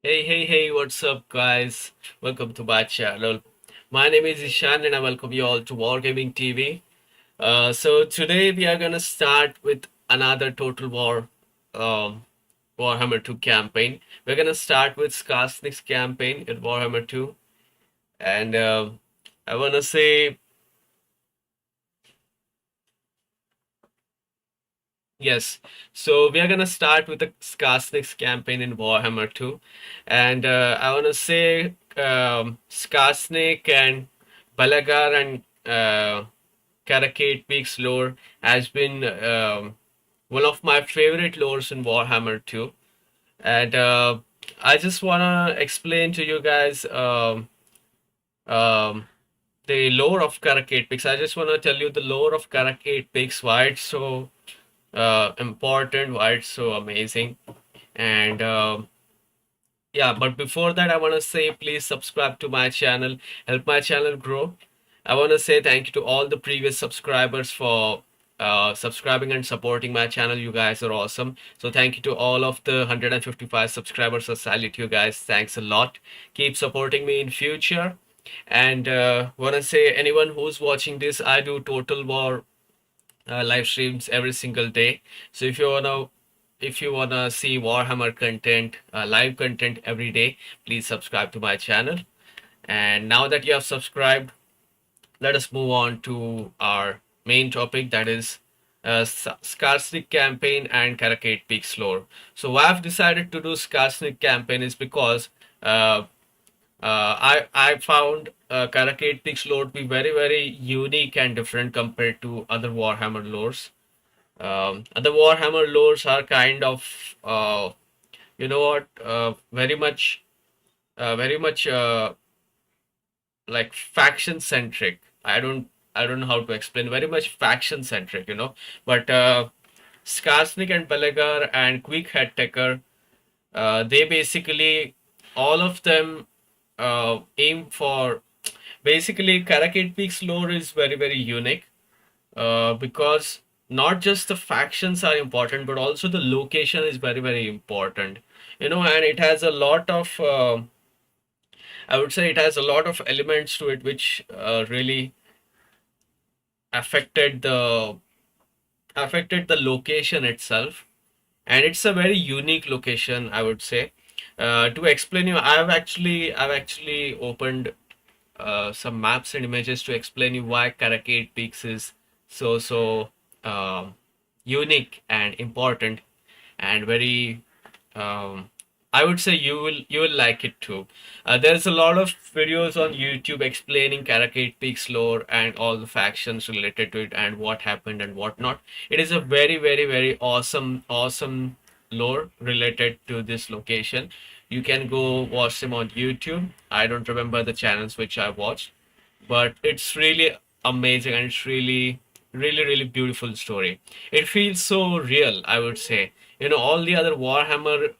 Hey, what's up, guys? Welcome to my channel. My name is Ishan, and I welcome you all to WarGamingTV. So today we are gonna start with another Total War, um, Warhammer 2 campaign. We're gonna start with Skarsnik's campaign in Warhammer 2, and I wanna say yes. So we are gonna start with the Skarsnik's campaign in Warhammer 2, and I wanna say Skarsnik and Balagar and Karakate Peaks lore has been one of my favorite lores in Warhammer 2, and I just wanna explain to you guys um, the lore of Karakate Peaks. I just wanna tell you the lore of Karakate Peaks, why it's so important, why it's so amazing. And yeah, but before that, I want to say please subscribe to my channel, help my channel grow. I want to say thank you to all the previous subscribers for subscribing and supporting my channel. You guys are awesome. So thank you to all of the 155 subscribers. I salute you guys. Thanks a lot. Keep supporting me in future. And want to say anyone who's watching this, I do Total War live streams every single day. So if you wanna see Warhammer content, live content every day, please subscribe to my channel. And now that you have subscribed, let us move on to our main topic, that is Skarsnik campaign and Karakate Peaks lore. So why I've decided to do Skarsnik campaign is because I found Karakate Peaks lore to be very unique and different compared to other Warhammer lores. The Warhammer lores are kind of, you know what, very much like faction centric. I don't know how to explain. Very much faction centric, you know. But Skarsnik and Belegar and Quick Head Taker, they basically all of them aim for. Basically, Karakate Peaks lore is very unique because not just the factions are important, but also the location is very important. You know, and it has a lot of, I would say, it has a lot of elements to it which really affected the location itself, and it's a very unique location, I would say. To explain you, I've actually opened some maps and images to explain you why Karakate Peaks is so um, unique and important and very I would say you will like it too. There's a lot of videos on YouTube explaining Karakate Peaks lore and all the factions related to it and what happened and what not. It is a very awesome lore related to this location. You can go watch them on YouTube. I don't remember the channels which I watched, but it's really amazing and it's really beautiful story. It feels so real, I would say. You know, all the other Warhammer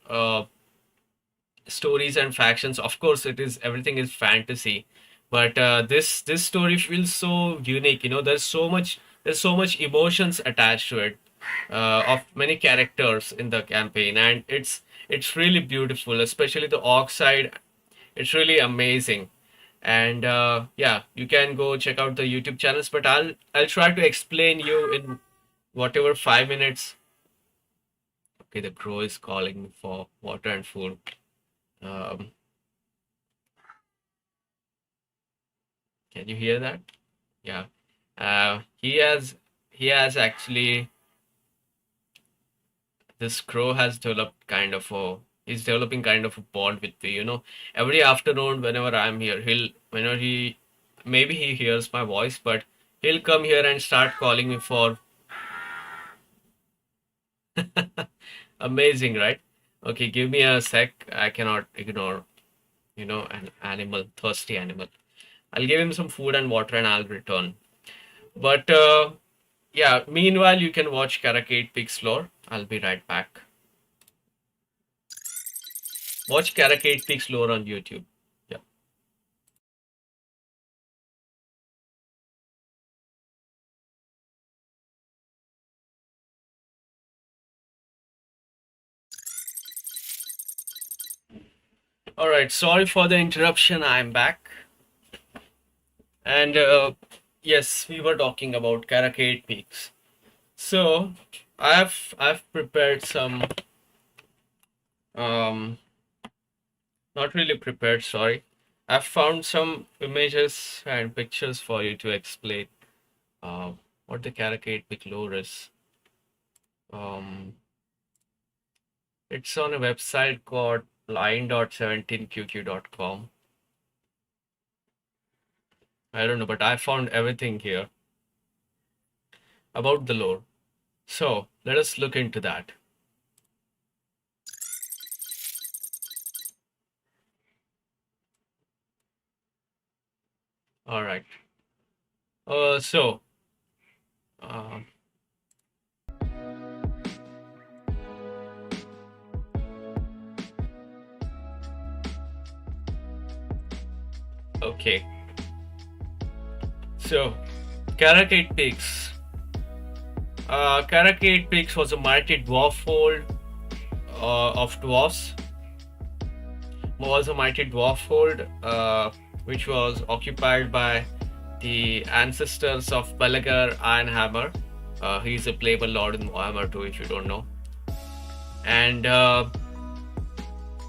stories and factions, of course, it is everything is fantasy, but this story feels so unique. You know, there's so much emotions attached to it, of many characters in the campaign, and it's really beautiful, especially the orc side. It's really amazing. And yeah, you can go check out the YouTube channels, but I'll try to explain you in whatever 5 minutes. Okay, the crow is calling me for water and food. um, can you hear that? Yeah. He has actually, this crow has developed kind of a he's developing kind of a bond with me, you know. Every afternoon whenever I'm here, whenever he maybe he hears my voice, but he'll come here and start calling me for amazing, right? Okay, give me a sec. I cannot ignore, you know, an animal, thirsty animal. I'll give him some food and water and I'll return. But yeah, meanwhile, you can watch Karakate Pig's lore. I'll be right back. Watch Karakate Pig's lore on YouTube. Yeah. All right, sorry for the interruption. I'm back. And yes, we were talking about Karakate peaks. So I've prepared some um not really prepared, sorry. I've found some images and pictures for you to explain uh, what the Karakate peak lore is. Um it's on a website called line.17qq.com. I don't know, but I found everything here about the lore. So let us look into that. All right. So uh, okay. So Karakate Peaks. Karakate Peaks was a mighty dwarf fold of dwarfs. Was a mighty dwarf fold which was occupied by the ancestors of Balagar Ironhammer. He's a playable lord in Warhammer too, if you don't know. And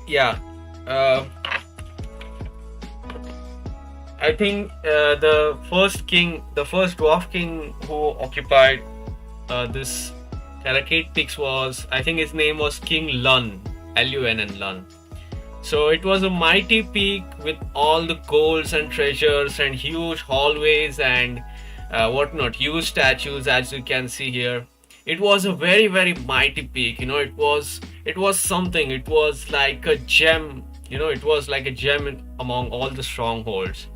yeah, I think the first dwarf king who occupied this Karakate Peaks was, I think his name was King Lun, Lunn, Lun. So it was a mighty peak with all the golds and treasures and huge hallways and whatnot, huge statues, as you can see here. It was a very, very mighty peak. It was something. It was like a gem. It was like a gem among all the strongholds,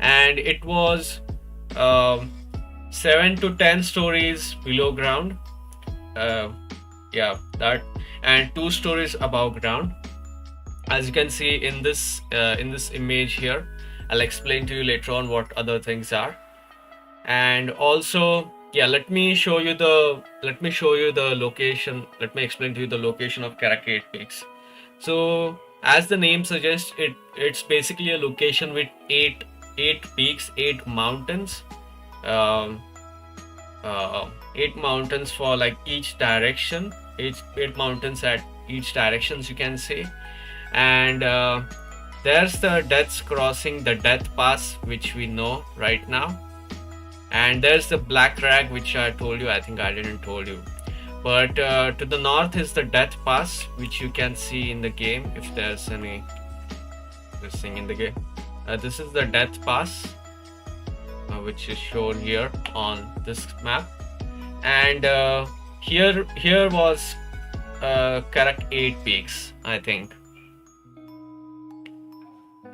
and it was 7 to 10 stories below ground. Yeah, that, and 2 stories above ground. As you can see in this image here, I'll explain to you later on what other things are. And also, yeah, let me show you the location. Let me explain to you the location of Karakate Peaks. So as the name suggests, it's basically a location with eight peaks, 8 mountains, 8 mountains for like each direction, 8 mountains at each directions, you can say. And there's the Death's Crossing, the Death Pass, which we know right now. And there's the Black Rag, which I told you. I think I didn't told you. But to the north is the Death Pass, which you can see in the game if there's any this thing in the game. This is the Death Pass, which is shown here on this map. And here was Karakate Peaks, I think.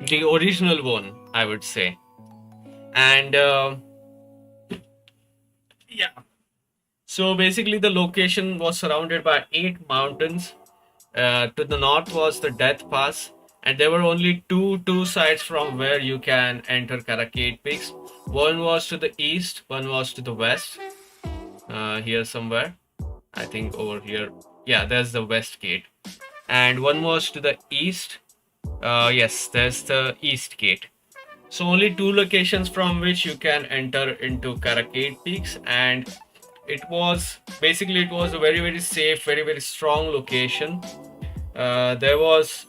The original one, I would say. And yeah, so basically the location was surrounded by 8 mountains. To the north was the Death Pass, and there were only two sides from where you can enter Karakate Peaks. One was to the east, one was to the west. Here somewhere, I think over here. Yeah, there's the west gate. And one was to the east. Yes, there's the east gate. So only 2 locations from which you can enter into Karakate Peaks, and it was a very, very safe, very, very strong location. There was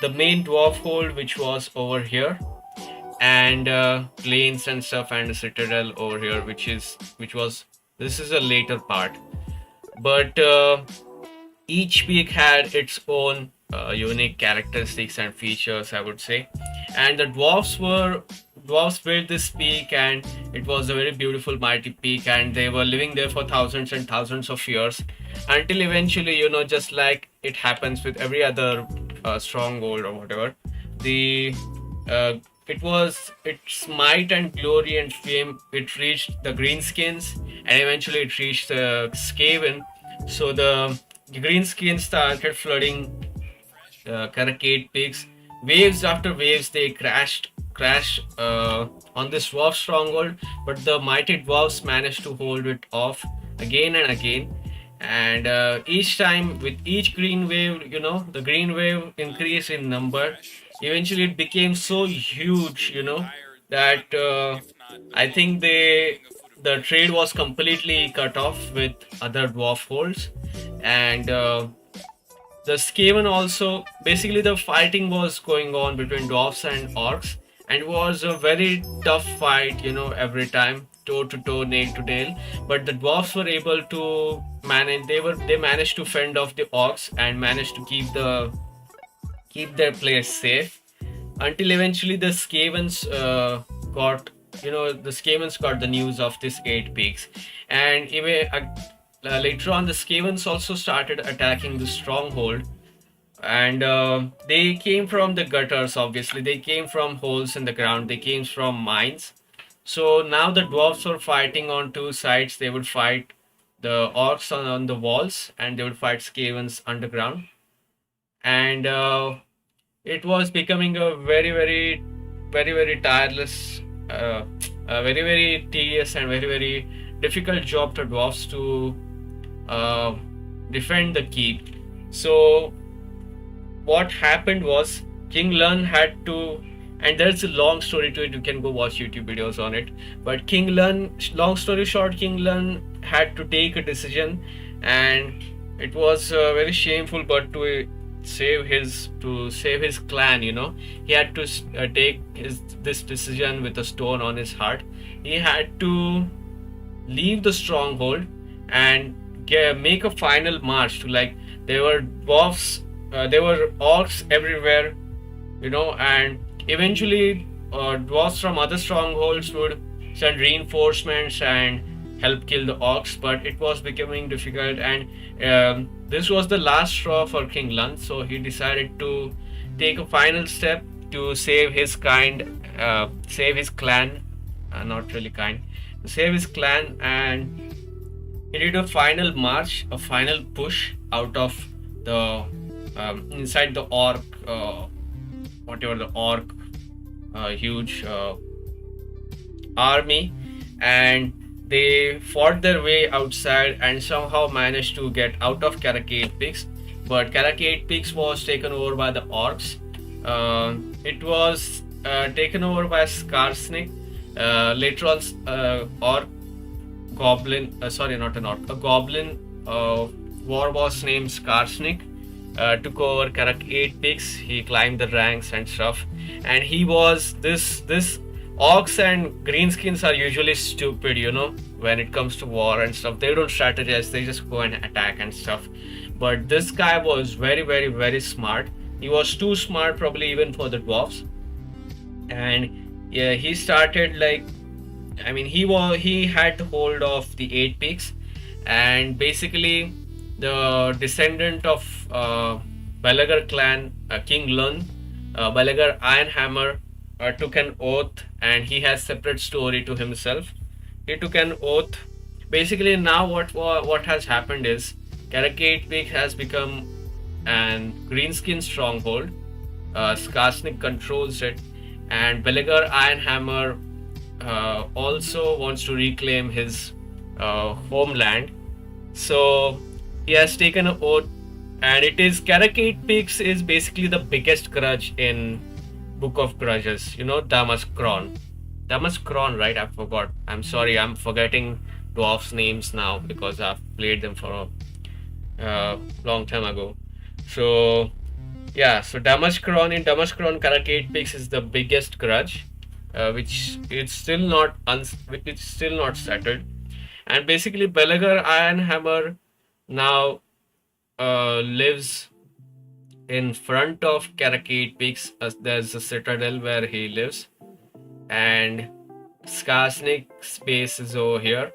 the main dwarf hold, which was over here, and plains and stuff, and the citadel over here, this is a later part. But each peak had its own unique characteristics and features, I would say. And the dwarfs built this peak, and it was a very beautiful, mighty peak, and they were living there for thousands and thousands of years, until eventually, just like it happens with every other stronghold or whatever, its might and glory and fame, it reached the greenskins, and eventually it reached the Skaven. So the greenskins started flooding Karakate Peaks. Waves after waves, they crashed on this dwarf stronghold, but the mighty dwarfs managed to hold it off again and again. And each time, with each green wave, the green wave increased in number, eventually it became so huge, you know, that I think the trade was completely cut off with other dwarf holds. And the Skaven also, basically the fighting was going on between dwarfs and orcs, and it was a very tough fight, you know, every time, toe to toe, nail to nail. But the dwarfs were able to manage. They managed to fend off the orcs and managed to keep their players safe until eventually the Skavens got, you know, the Skavens got the news of this 8 peaks. And even later on, the Skavens also started attacking the stronghold, and they came from the gutters. Obviously, they came from holes in the ground, they came from mines. So now the dwarfs were fighting on 2 sides. They would fight the orcs on the walls, and they would fight Skavens underground. And it was becoming a very tireless, a very tedious and very difficult job to dwarfs to uh, defend the keep. So what happened was King Lun had to, and there's a long story to it. You can go watch YouTube videos on it. But King Lun, long story short, King Lun had to take a decision, and it was very shameful. But to save his clan, you know, he had to take this decision with a stone on his heart. He had to leave the stronghold and make a final march to, like, there were dwarfs, there were orcs everywhere, you know, and eventually dwarfs from other strongholds would send reinforcements and help kill the orcs. But it was becoming difficult, and this was the last straw for King Lun. So he decided to take a final step to save his save his clan, not really kind, to save his clan. And he did a final march, a final push out of the inside the orc, whatever the orc huge army, and they fought their way outside and somehow managed to get out of Karak 8 peaks. But Karak 8 peaks was taken over by the orcs. It was taken over by Skarsnik. Later on, orc goblin, sorry, not an orc, a goblin war boss named Skarsnik took over Karak 8 peaks. He climbed the ranks and stuff, and he was this orcs and greenskins are usually stupid, you know, when it comes to war and stuff. They don't strategize, they just go and attack and stuff. But this guy was very smart. He was too smart probably even for the dwarfs. And yeah, he started, like, I mean, he had hold of the 8 peaks, and basically the descendant of Balagar clan, King Lun, Balagar Ironhammer, took an oath, and he has separate story to himself. He took an oath. Basically, now what has happened is Karak 8 peak has become an greenskin stronghold. Skarsnik controls it, and Balagar Ironhammer also wants to reclaim his homeland. So he has taken an oath, and it is Karak 8 peaks is basically the biggest grudge in Book of Grudges. You know, Damaskron, right? I forgot. I'm sorry, I'm forgetting dwarfs' names now because I've played them for a long time ago. So yeah, so Damaskron, in Damaskron, Karak 8 peaks is the biggest grudge, which it's still not settled. And basically, Balagar Ironhammer now lives in front of Karak 8 peaks. There's a citadel where he lives, and Skarsnik's base is over here,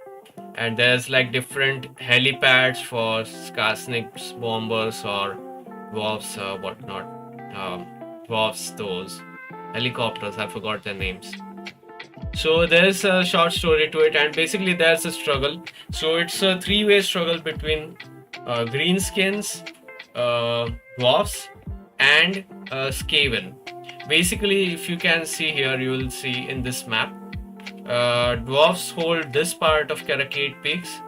and there's like different helipads for Skarsnik's bombers or dwarfs, whatnot. Dwarfs, those helicopters, I forgot their names. So there's a short story to it, and basically there's a struggle. So it's a three-way struggle between greenskins, dwarfs, and Skaven. Basically, if you can see here, you will see in this map, dwarfs hold this part of Karak 8 peaks,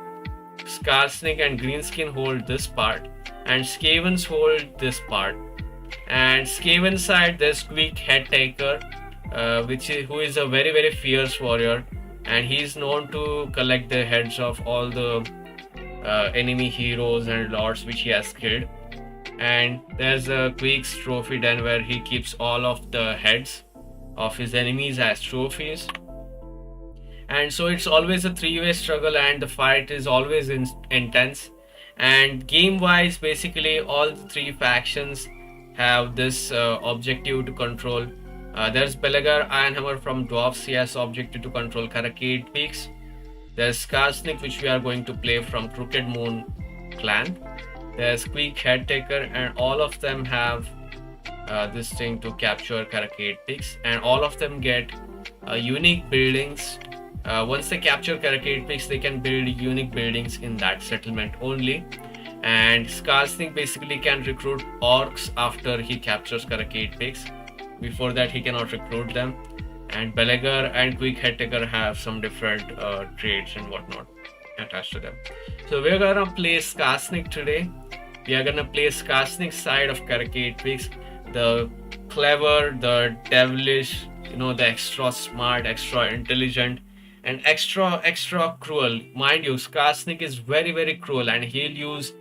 Skarsnik and Greenskin hold this part, and Skavens hold this part. And Skaven side, there's Quick Head Taker, who is a very fierce warrior, and he's known to collect the heads of all the enemy heroes and lords which he has killed. And there's a Quick's trophy den where he keeps all of the heads of his enemies as trophies. And so it's always a three-way struggle, and the fight is always intense. And game-wise, basically all the three factions have this objective to control. There's Belegar Ironhammer from Dwarfs. He has objective to control Karakade Peaks. There's Skarsnik, which we are going to play from Crooked Moon clan. There's Quick Head Taker, and all of them have this thing to capture Karakade Peaks, and all of them get unique buildings. Once they capture Karakade Peaks, they can build unique buildings in that settlement only. And Skarsnik basically can recruit orcs after he captures Karakade Peaks. Before that, he cannot recruit them. And Belegar and Quick Head Taker have some different traits and whatnot attached to them. So we're gonna play Skarsnik today. We are gonna play Skarsnik's side of Karakade Peaks. The clever, the devilish, the extra smart, extra intelligent, and extra cruel. Mind you, Skarsnik is very cruel, and he'll use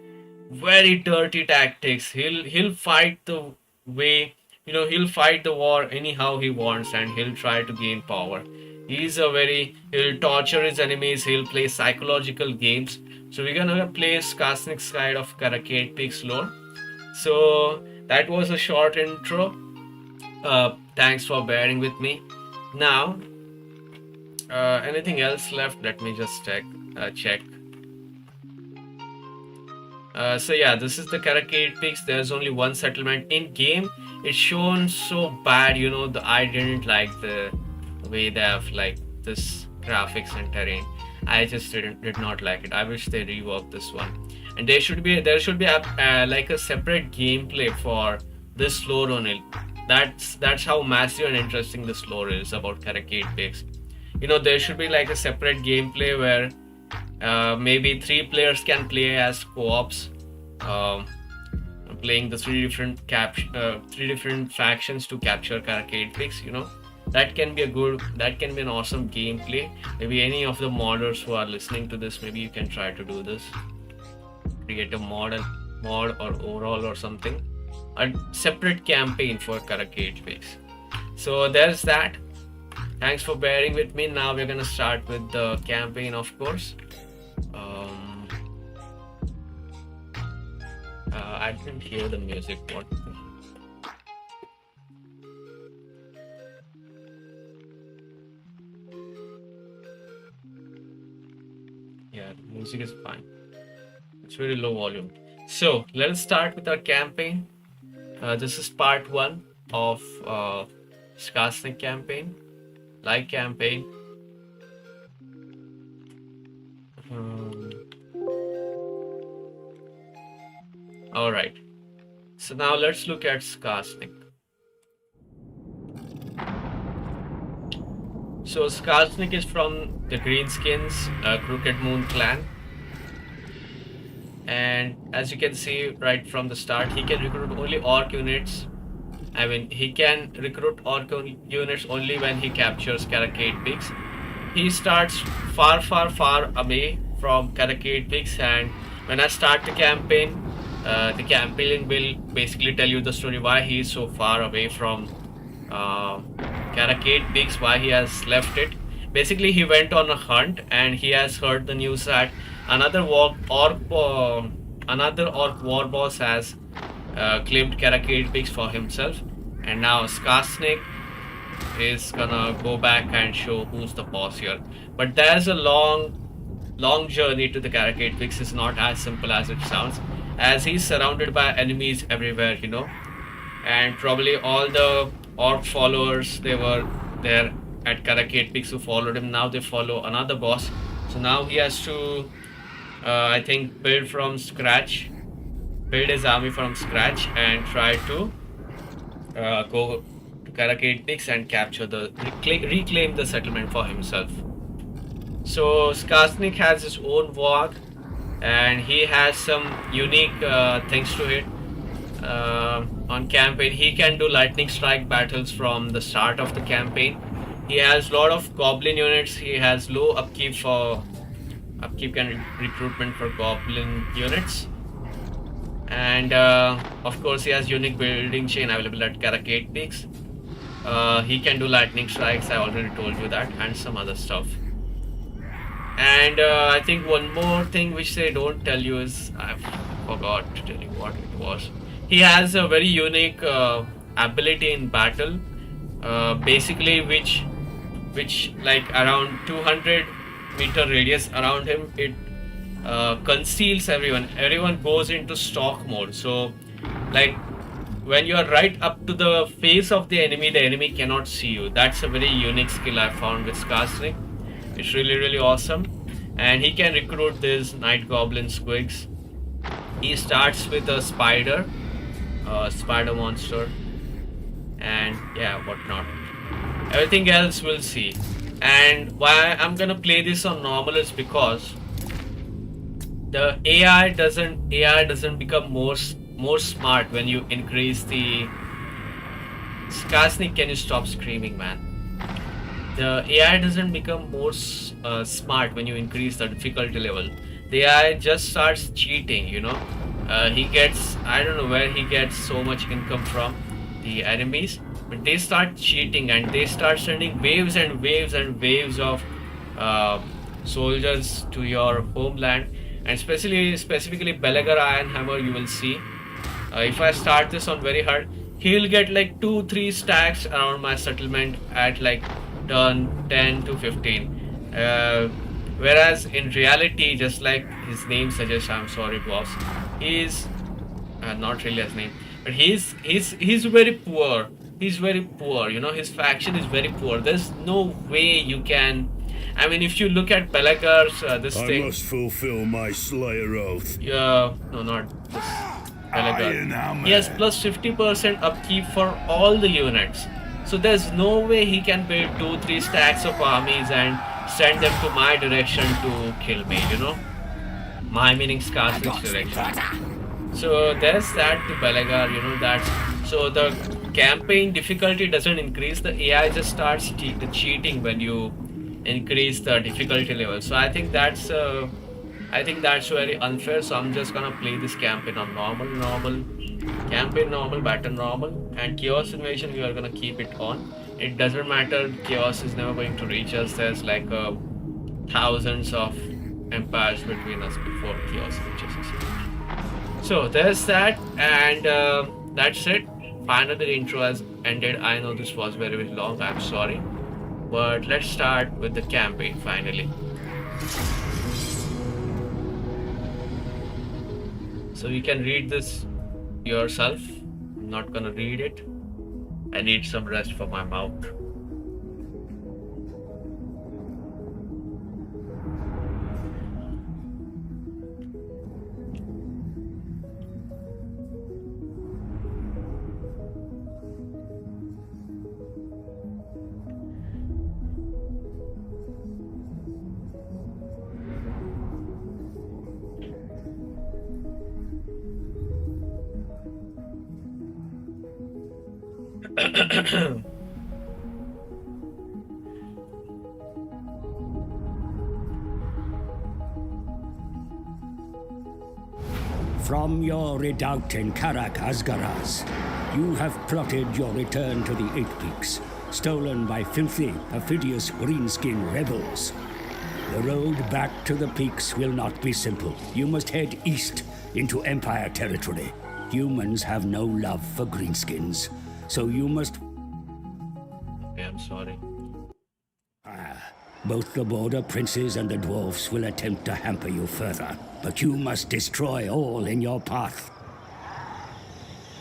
very dirty tactics. He'll fight the way, he'll fight the war anyhow he wants, and he'll try to gain power. He'll torture his enemies, he'll play psychological games. So we're gonna play Skarsnik's side of Karakade Peaks lore. So that was a short intro. Thanks for bearing with me. Now, anything else left? Let me just check. So yeah, this is the Karakade Peaks. There's only one settlement in game. It's shown so bad, I didn't like the way they have this graphics and terrain. I just did not like it. I wish they reworked this one. And there should be a separate gameplay for this lore only. That's how massive and interesting this lore is about Karakade Peaks. There should be a separate gameplay where maybe 3 players can play as co-ops, playing the three different factions to capture Karakade Peaks. That can be an awesome gameplay. Maybe any of the modders who are listening to this, maybe you can try to do this. Create a mod or overall or something. A separate campaign for Karakade Peaks. So there's that. Thanks for bearing with me. Now we're gonna start with the campaign, of course. I didn't hear the music. What? Yeah, the music is fine. It's very low volume. So let's start with our campaign. This is part 1 of Skarsnik campaign. Campaign. Alright. So now let's look at Skarsnik. So Skarsnik is from the Greenskins, Crooked Moon clan. And as you can see right from the start, he can recruit only orc units. He can recruit orc units only when he captures Karakade Peaks. He starts far away from Karakade Peaks, and when I start the campaign will basically tell you the story why he is so far away from Karakade Peaks, why he has left it. Basically, he went on a hunt, and he has heard the news that another orc war boss has claimed Karakade Peaks for himself, and now Skarsnik is gonna go back and show who's the boss here. But there's a long journey to the Karakade Peaks. It's not as simple as it sounds, as he's surrounded by enemies everywhere, and probably all the orc followers, they were there at Karakade Peaks who followed him. Now they follow another boss, so now he has to I think build his army from scratch and try to go to Karakade Peaks and capture reclaim the settlement for himself. So Skarsnik has his own warg, and he has some unique things to it. on campaign. He can do lightning strike battles from the start of the campaign. He has a lot of goblin units. He has low upkeep and recruitment for goblin units. And of course he has unique building chain available at Karak 8 peaks. He can do lightning strikes, I already told you that, and some other stuff. And I think one more thing which they don't tell you is, I forgot to tell you what it was. He has a very unique ability in battle, basically which like around 200-meter radius around him, it conceals everyone. Everyone goes into stalk mode. So like when you are right up to the face of the enemy cannot see you. That's a very unique skill I found with Skarsnik. It's really awesome. And he can recruit these night goblin squigs. He starts with a spider monster, and yeah, whatnot. Everything else we'll see. And why I'm gonna play this on normal is because the AI doesn't become more smart when you increase the... Skarsnik, can you stop screaming, man? The AI doesn't become more smart when you increase the difficulty level. The AI just starts cheating, you know. He gets, I don't know where he gets so much income from, the enemies, but they start cheating and they start sending waves and waves and waves of soldiers to your homeland. And specifically Belagar Iron Hammer, you will see. If I start this on very hard, he'll get like 2-3 stacks around my settlement at like turn 10 to 15. Whereas in reality, just like his name suggests, I'm sorry boss, he's not really his name, but he's very poor. He's very poor, you know, his faction is very poor. There's no way you can... I mean, if you look at Belagar's I must fulfill my Slayer oath. Yeah, no, not this Belagar. He has plus 50% upkeep for all the units. So there's no way he can build 2-3 stacks of armies and send them to my direction to kill me, you know. My meaning Skarsnik's direction. So there's that to Belagar, you know, that's... So the campaign difficulty doesn't increase, the AI just starts cheating when you increase the difficulty level. So I think that's very unfair. So I'm just gonna play this campaign on normal, campaign normal, battle normal, and chaos invasion we are gonna keep it on. It doesn't matter, chaos is never going to reach us. There's like thousands of empires between us before chaos reaches us. So there's that, and that's it. Finally the intro has ended. I know this was very long, I'm sorry, but let's start with the campaign finally. So you can read this yourself. I'm not gonna read it. I need some rest for my mouth. From your redoubt in Karak Asgaraz, you have plotted your return to the Eight Peaks, stolen by filthy, perfidious greenskin rebels. The road back to the peaks will not be simple. You must head east into Empire territory. Humans have no love for greenskins, so you must... Okay, I'm sorry. Both the border princes and the dwarfs will attempt to hamper you further, but you must destroy all in your path.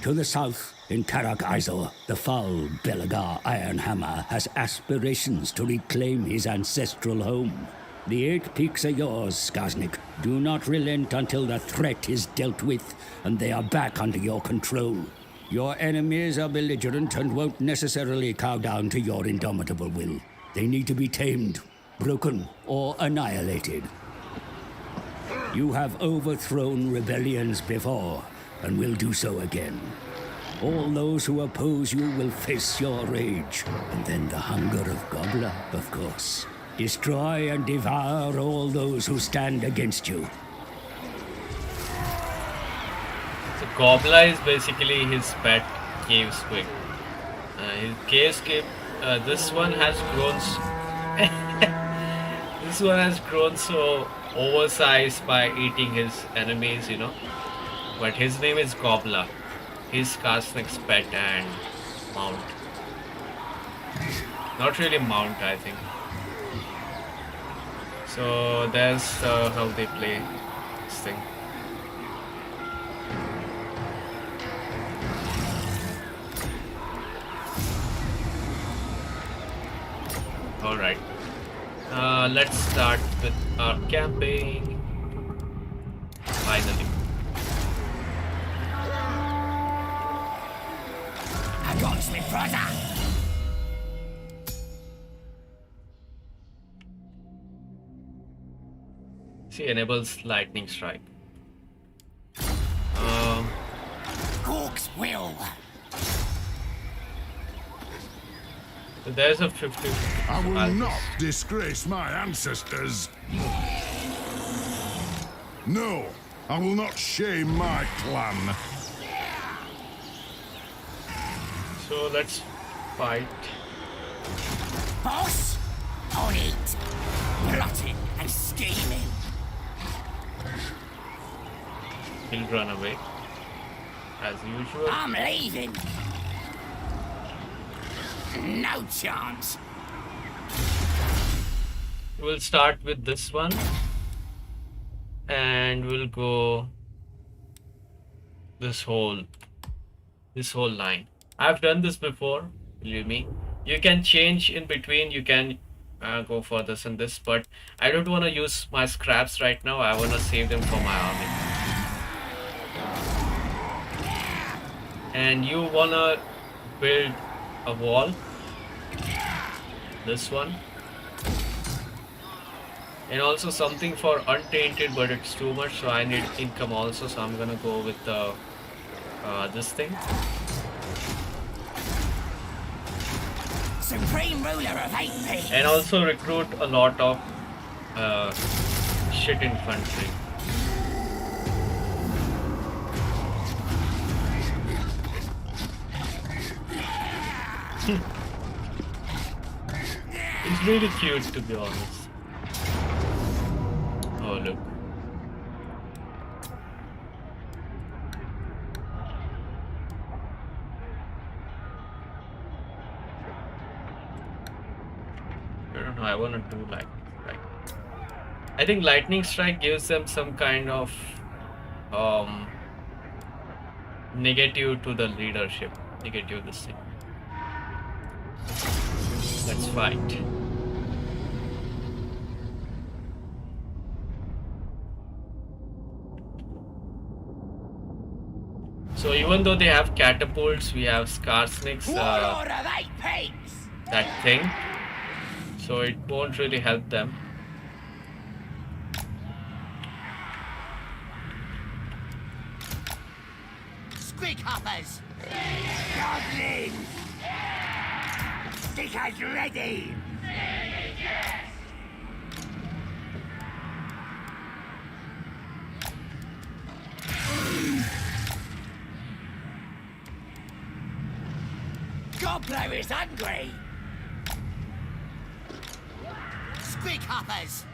To the south, in Karak Izor, the foul Belagar Ironhammer has aspirations to reclaim his ancestral home. The Eight Peaks are yours, Skarsnik. Do not relent until the threat is dealt with and they are back under your control. Your enemies are belligerent and won't necessarily cow down to your indomitable will. They need to be tamed, broken, or annihilated. You have overthrown rebellions before, and will do so again. All those who oppose you will face your rage. And then the hunger of Gobbler, of course. Destroy and devour all those who stand against you. So Gobbler is basically his pet cave squid. His cave squid. This one has grown. This one has grown so oversized by eating his enemies, you know. But his name is Gobbler. He's Skarsnik's pet and mount. Not really mount, I think. So there's how they play this thing. Alright. Let's start with our campaign. Finally. I got me, brother. See, enables lightning strike. Cork's will. So there's a 50. I will not disgrace my ancestors. No, I will not shame my clan. So let's fight. Boss, on it. Plotting and scheming. He'll run away. As usual. I'm leaving. No chance. We'll start with this one. And we'll go this whole line. I've done this before, believe me. You can change in between, you can go for this and this, but I don't want to use my scraps right now. I want to save them for my army. And you want to build a wall, this one, and also something for untainted, but it's too much, so I need income also, so I'm gonna go with the this thing. Supreme ruler of 8 peaks. And also recruit a lot of shit infantry. It's really cute, to be honest. Oh, look. I don't know, I want to do like I think lightning strike gives them some kind of negative to the leadership. Negative this thing. Let's fight. So even though they have catapults, we have Skarsnik's that thing. So it won't really help them. Squig hoppers. Goblins. Stickers ready. Gobbler is hungry. Squig hoppers.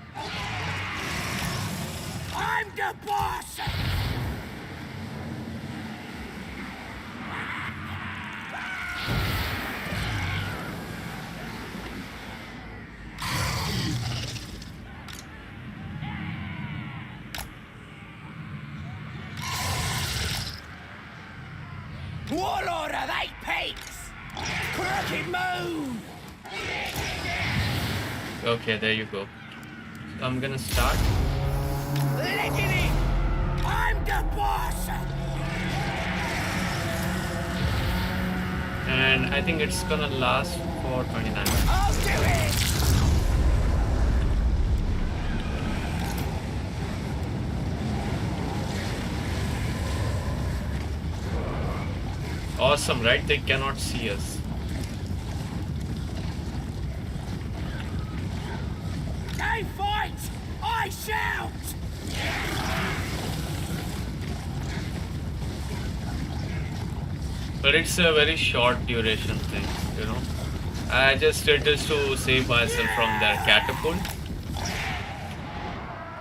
I'm the boss. Warlord of 8 peaks! Crooked moon! Okay, there you go. So I'm gonna start. Let it in! I'm the boss! And I think it's gonna last for 29 minutes. I'll do it! Awesome, right? They cannot see us. They fight! I shout! But it's a very short duration thing, you know. I just did this to save myself from their catapult.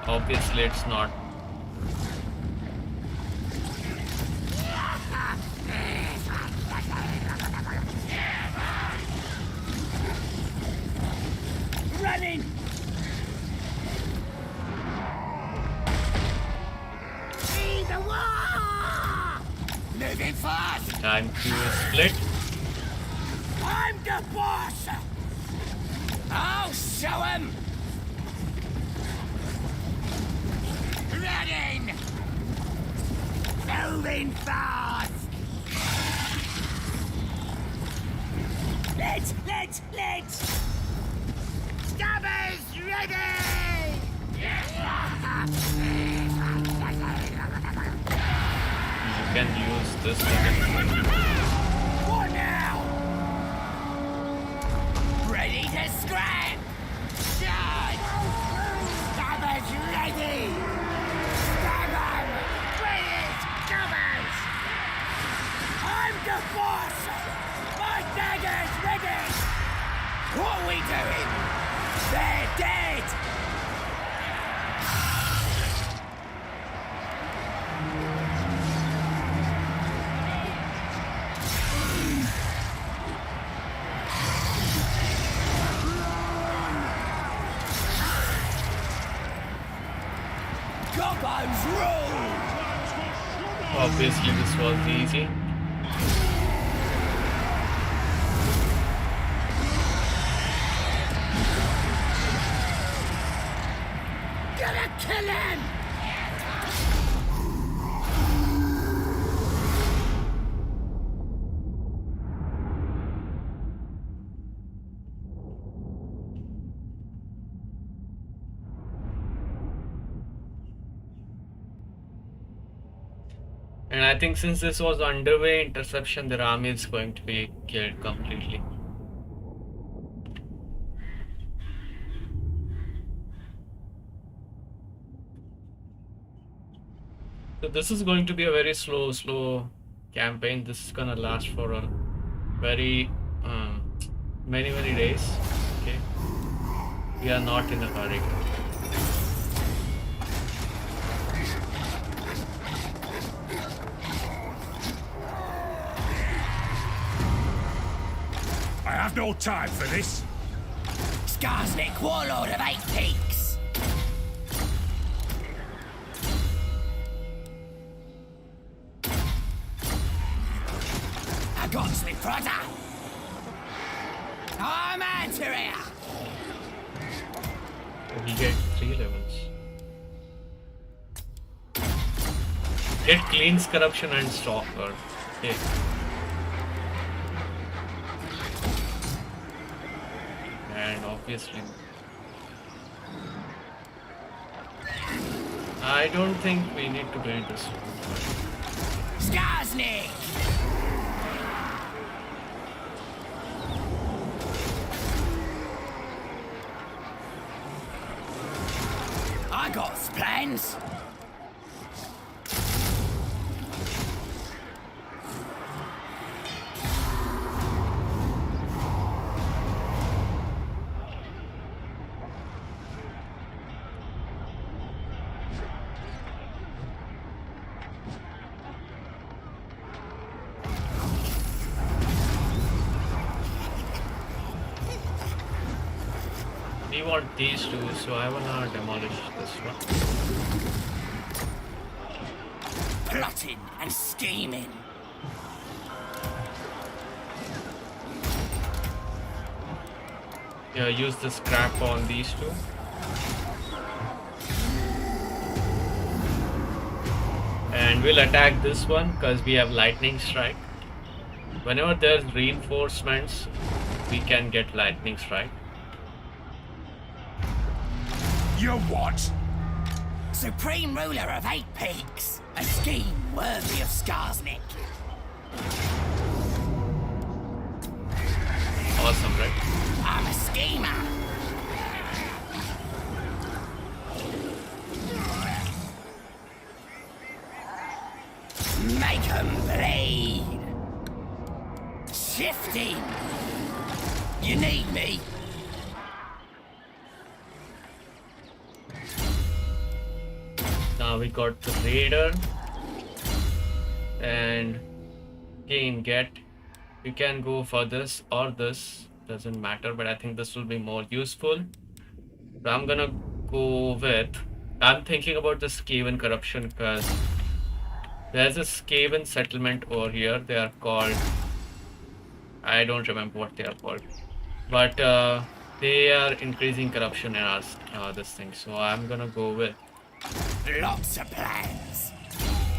Obviously, it's not. Running! See the war! Moving fast! Time to split. I'm the boss! I'll show him! Running! Moving fast! Let's! Stabbers ready! You can use this again. What now? Ready to scrap! Charge! Stabbers ready! Stab 'em! Brilliant! Stabbers! I'm the boss! My dagger's ready! What are we doing? They're dead! Gobbos rule! Obviously, this was easy. Gonna kill him! And I think since this was underway interception, their army is going to be killed completely. So this is going to be a very slow campaign. This is gonna last for a very many days. Okay, we are not in a hurry. I have no time for this. Skarsnik, warlord of 8 Peaks! I got the Prada! I'm out here! We get 3 levels. It cleans corruption and stalker. Okay. And obviously, I don't think we need to build this one. Skarsnik! I got plans. We want these two, so I wanna demolish this one. Plotting and scheming. Yeah, use the scrap on these two. And we'll attack this one because we have lightning strike. Whenever there's reinforcements, we can get lightning strike. You what? Supreme ruler of 8 Peaks. A scheme worthy of Skarsnik. schemer. Make 'em bleed. Shifting. You need me. Now we got the Raider. And again, you can go for this or this, doesn't matter, but I think this will be more useful. So I'm gonna go with, I'm thinking about the Skaven corruption because there's a Skaven settlement over here. They are called, I don't remember what they are called, but they are increasing corruption in us, this thing. So I'm gonna go with Lots of plans.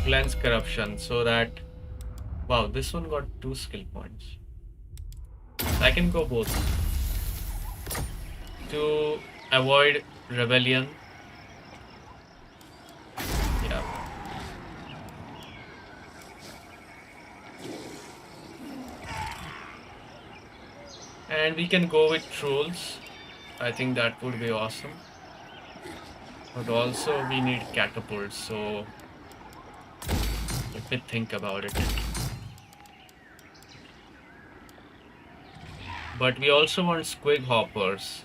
cleanse corruption, so that, wow, this one got 2 skill points. I can go both to avoid rebellion. Yeah. And we can go with trolls. I think that would be awesome. But also we need catapults, so let me think about it. But we also want squig hoppers.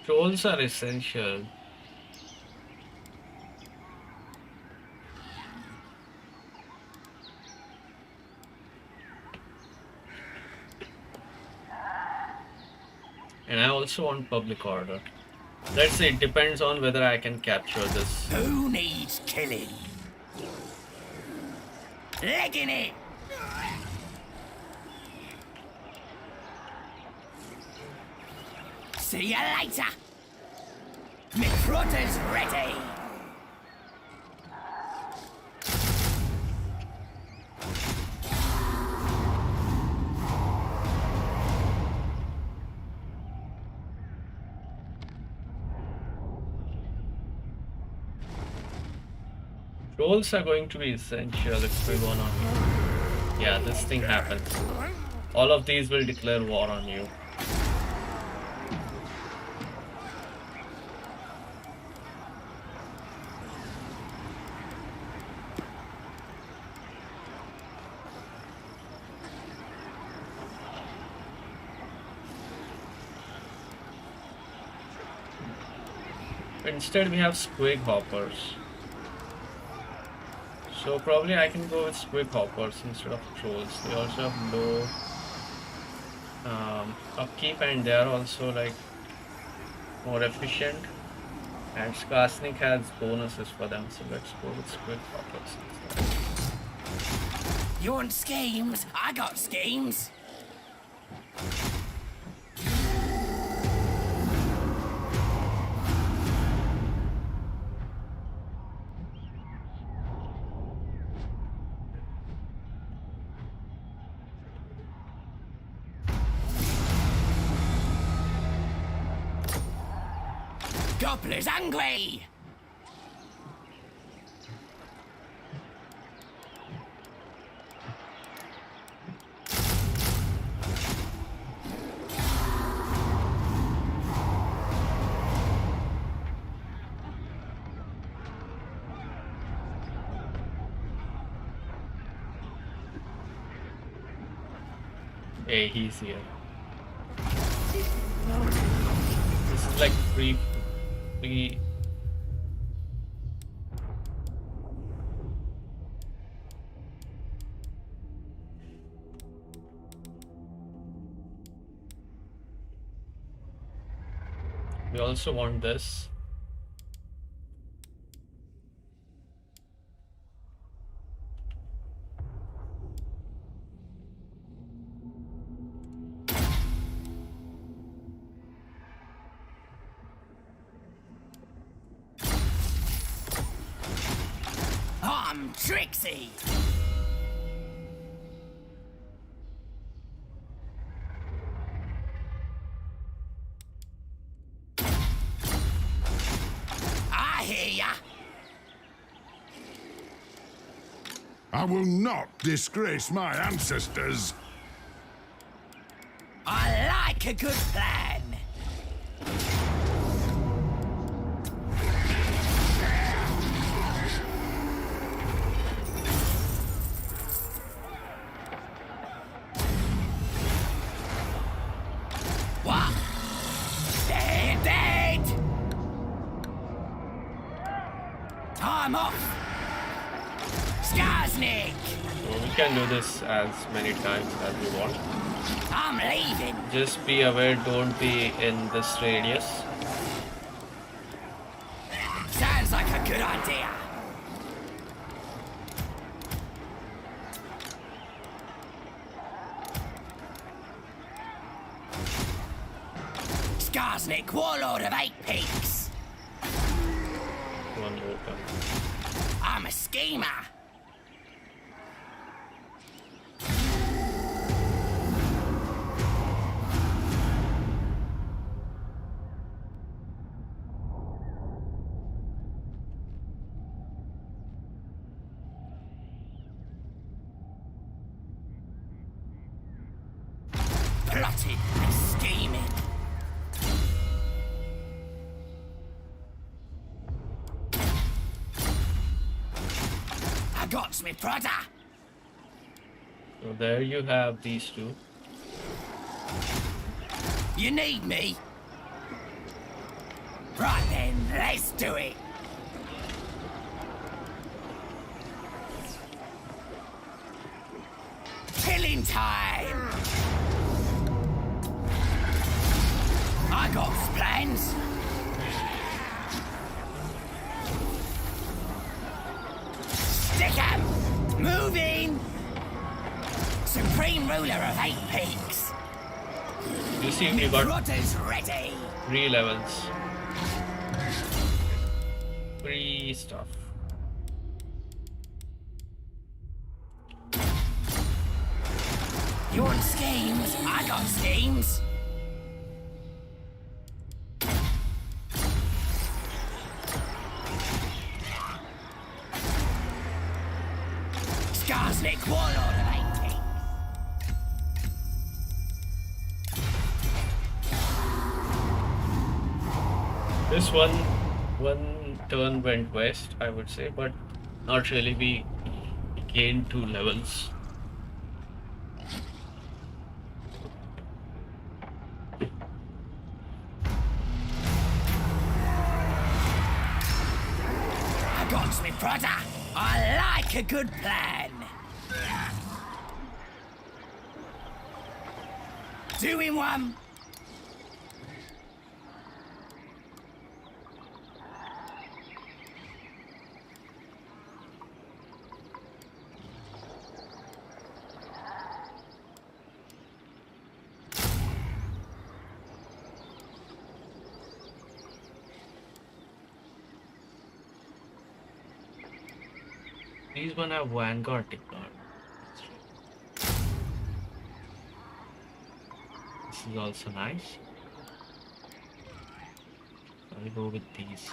Trolls are essential. And I also want public order. Let's say it depends on whether I can capture this. Who needs killing? Legging it. See you later. McFrotter's ready. Trolls are going to be essential if we want on. Yeah, this thing happens. All of these will declare war on you. Instead, we have squig hoppers. So probably I can go with squig hoppers instead of trolls. They also have low upkeep and they are also like more efficient. And Skarsnik has bonuses for them, so let's go with squig hoppers instead. You want schemes? I got schemes. Gobbler's angry! Hey, he's here. This is like free. We also want this. I'm Trixie! I will not disgrace my ancestors. I like a good plan. What? They're dead! Time off! Skarsnik! We can do this as many times as we want. I'm leaving. Just be aware, don't be in this radius. Sounds like a good idea. Skarsnik, warlord of 8 peaks. One more time. I'm a schemer. Plotting and scheming. I got me brother. So there you have these two. You need me? Right then, let's do it. Killing time. I got plans. Stick 'em! Moving! Supreme ruler of 8 peaks. You see, we got Brother's ready. 3 levels. Free stuff. You want schemes? I got schemes. Skarsnik, warlord of 8 peaks. This one turn went west, I would say, but not really. We gained 2 levels. I got me brother. I like a good plan. Doing one. These one have Vanguard technology. This is also nice. I'll go with these.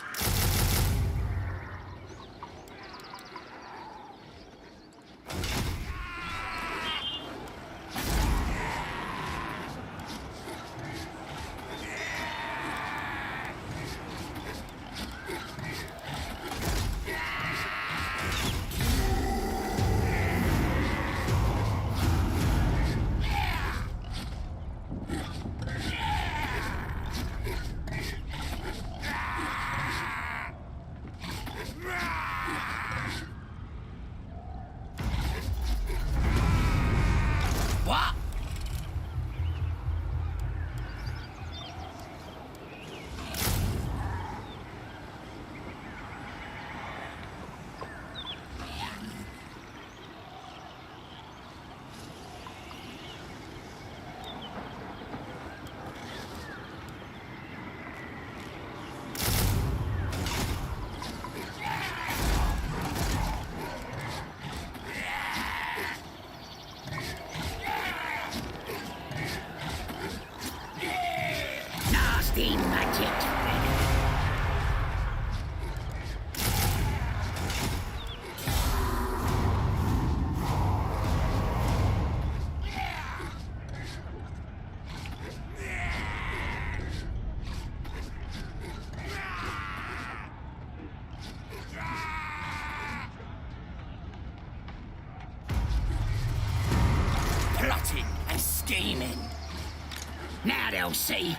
We'll see.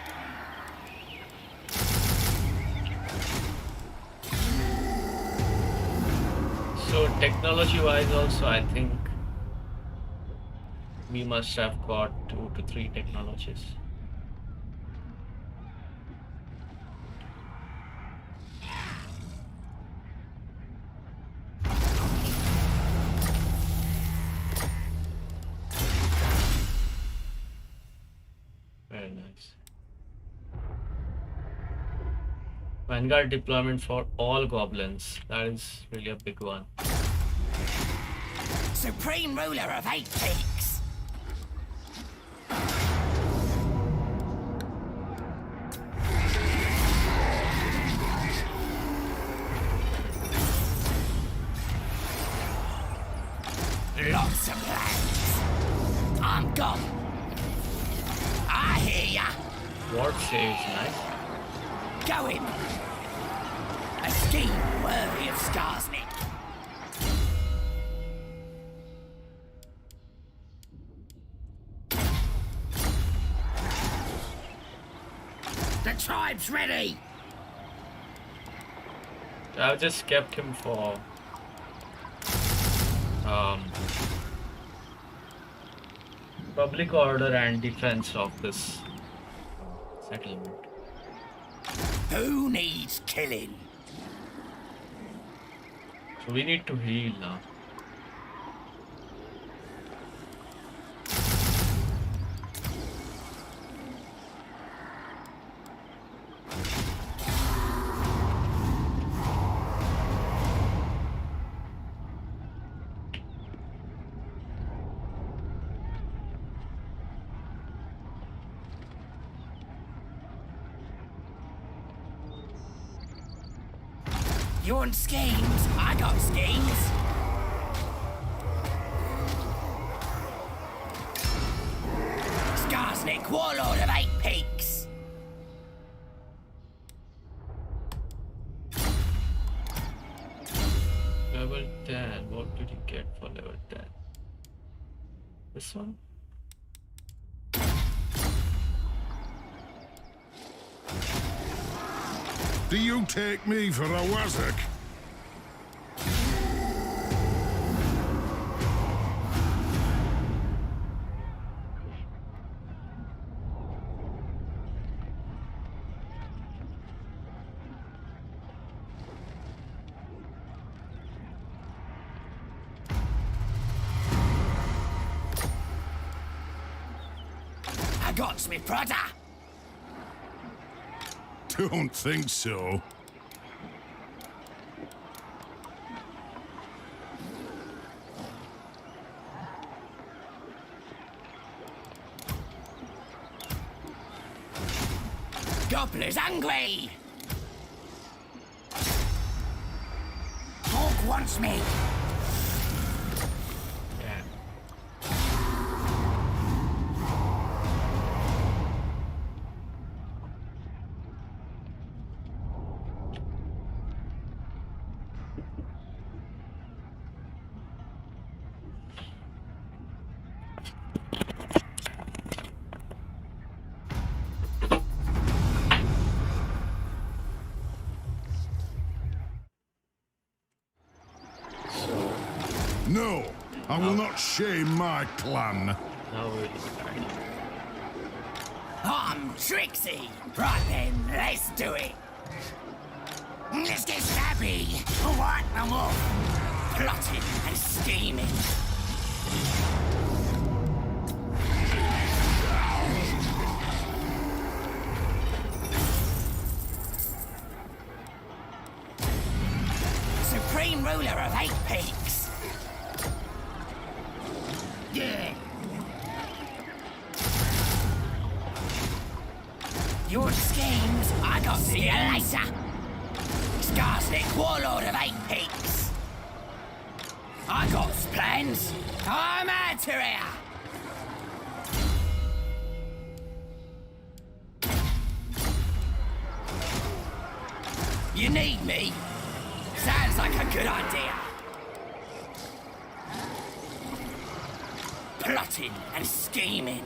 So technology-wise also, I think we must have got 2 to 3 technologies. Very nice. Vanguard deployment for all goblins. That is really a big one. Supreme ruler of 8 peaks. Lots of plans. I'm gone. I hear ya. Ward saves, nice. Going. A scheme worthy of Skarsnik. The tribe's ready. I've just kept him for public order and defense of this settlement. Who needs killing? So we need to heal now. You want schemes? I got schemes. Skarsnik, warlord of 8 peaks. Level 10. What did you get for level 10? This one? Do you take me for a wazzock? I got me brother. Don't think so. Gobbler's angry. Hawk wants me. Yeah. No, I will not shame my clan. Now we'll start. I'm Trixie. Right then, let's do it. Let's get snappy. What? I'm off. Plotting and scheming. Supreme ruler of 8 peaks. Yeah. Your schemes, I got see you later. Skarsnik, warlord of 8 peaks. I got plans. I'm out to here. You need me? Sounds like a good idea. Plotting and scheming.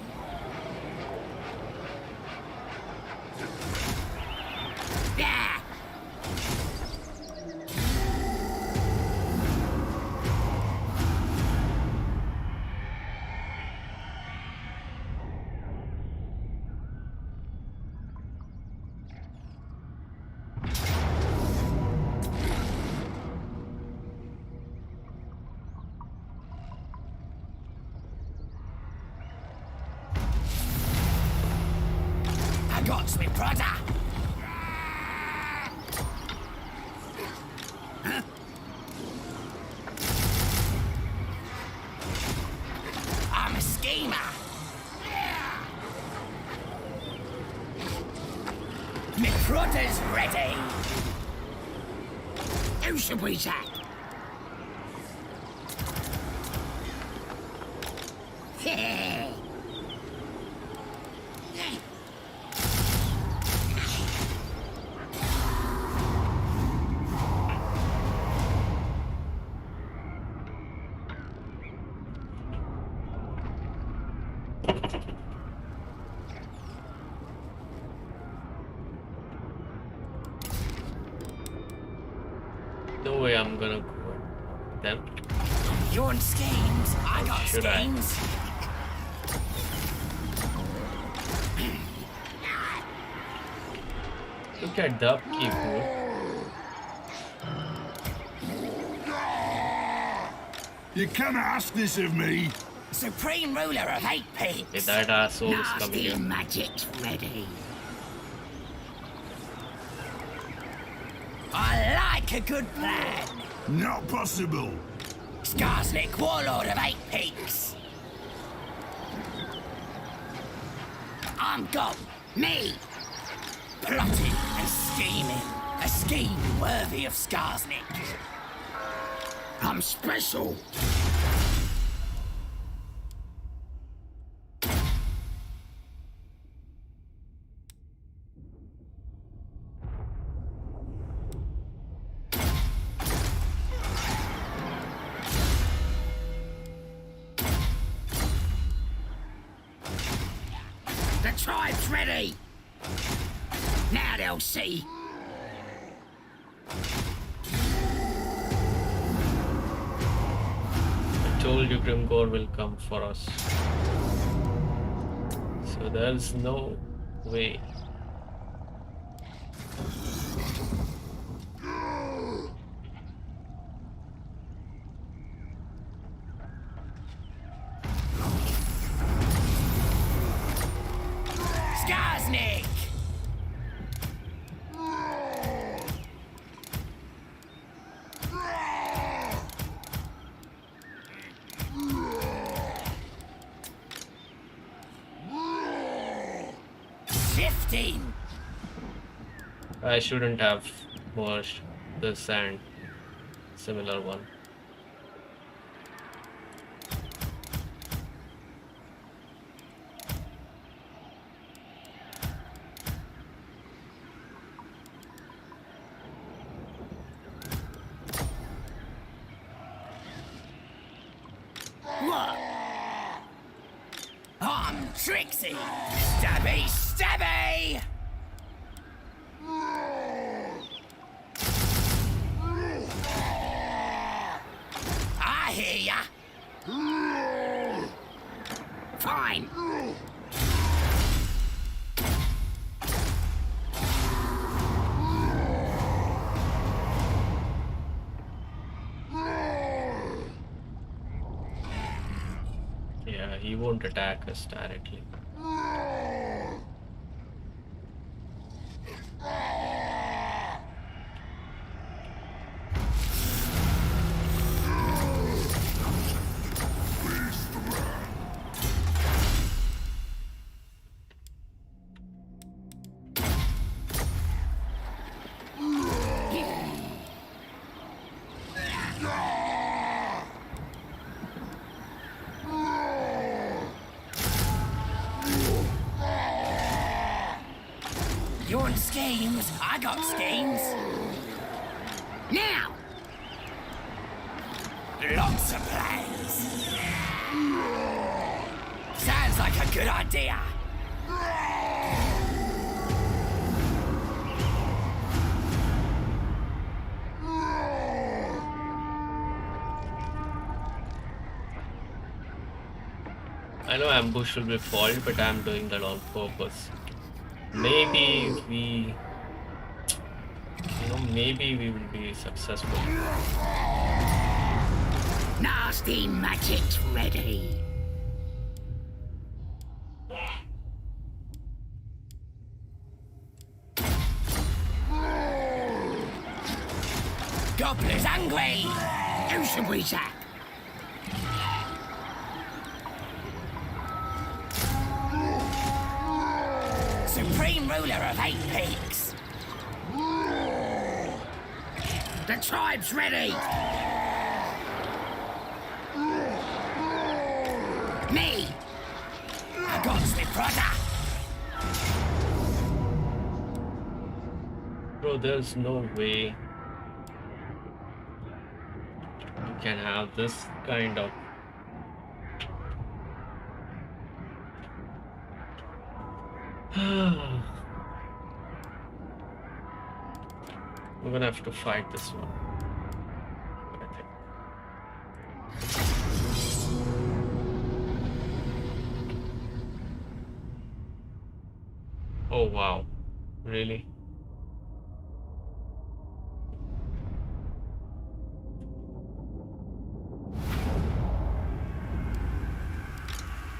prodder. I'm a schemer. Me prodder's ready. Who should we take? No way I'm gonna go at them. You want schemes? I got Should I? schemes. Look at the upkeep, bro. You cannot ask this of me. Supreme ruler of 8 Okay, peaks. that asshole is coming Nasty here. magic's ready. I like a good plan. Not possible. Skarsnik, warlord of 8 peaks. I'm gone. Me. Plotting and scheming. A scheme worthy of Skarsnik. I'm special. The tribe's ready. Now they'll see. I told you Grimgore will come for us. So there's no way. Skarsnik! Shifting! I shouldn't have merged this and similar one. What? I'm Trixie! Stabby, stabby! I hear ya! Fine! Yeah, he won't attack us directly. You want schemes? I got schemes. Now! Lots of plans. Sounds like a good idea. I know ambush will be fault, but I'm doing that on purpose. Maybe we, maybe we will be successful. Nasty magic's ready. Gobbler's hungry. Who should we attack? Supreme ruler of 8 peaks. The tribe's ready. Me. I got my brother. Bro, there's no way you can have this kind of we're gonna have to fight this one, I think. Oh wow, really?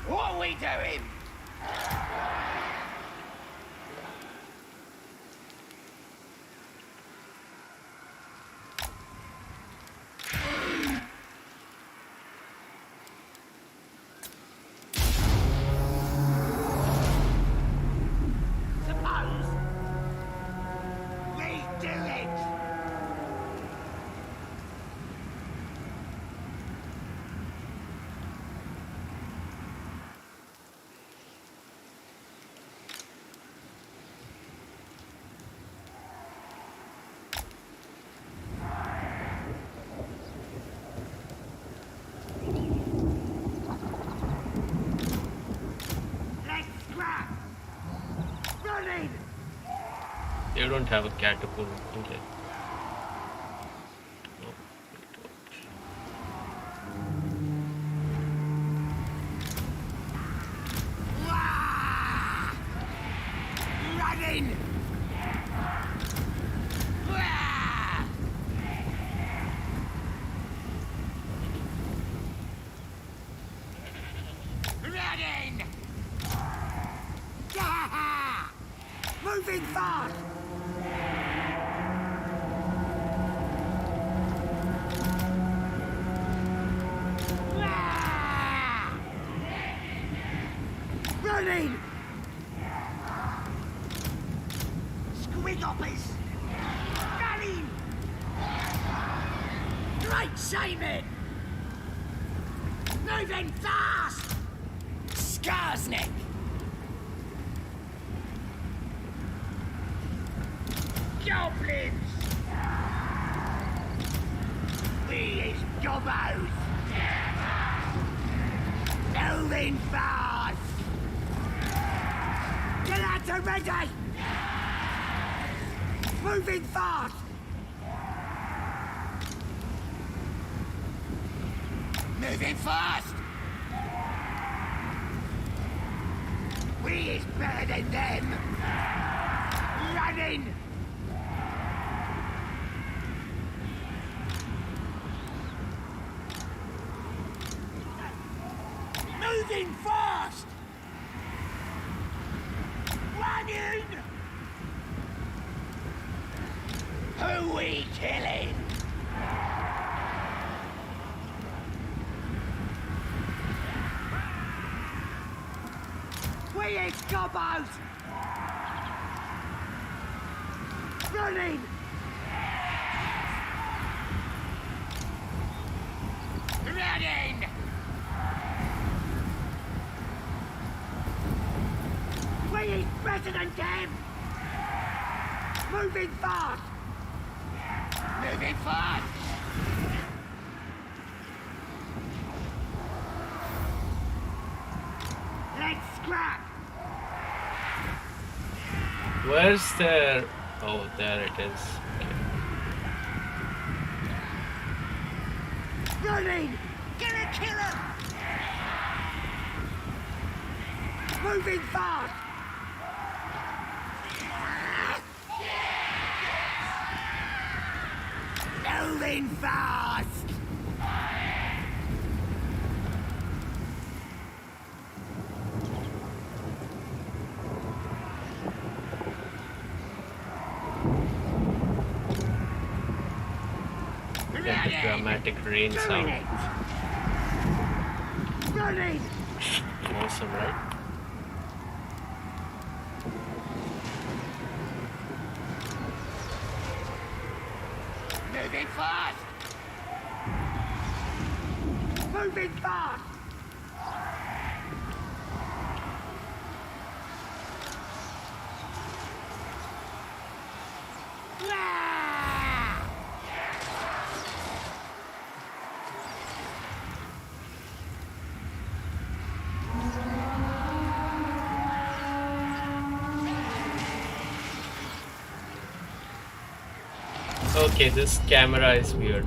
What are we doing? Suppose we do it. Let's scrap. Running. They don't have a catapult, do they? No, Wah! Running. Wah! Running. Yeah! Moving fast. Wah! Running. Squiggoppers. Running. Great shaving. Moving fast. Skarsnik. Goblins! We is gobbos! Moving fast! Get out to ready! Moving fast! Moving fast! We is better than them! Running! Moving fast! Running! Who we killing? We is gobbos! Running! Running! We is better than them! Moving fast! Moving fast! Let's scrap! where's their... Oh, there it is. Okay. Running! Get a killer! Moving fast! Moving fast! get the dramatic rain sound. Awesome, right? Moving fast! Moving fast! Okay, this camera is weird.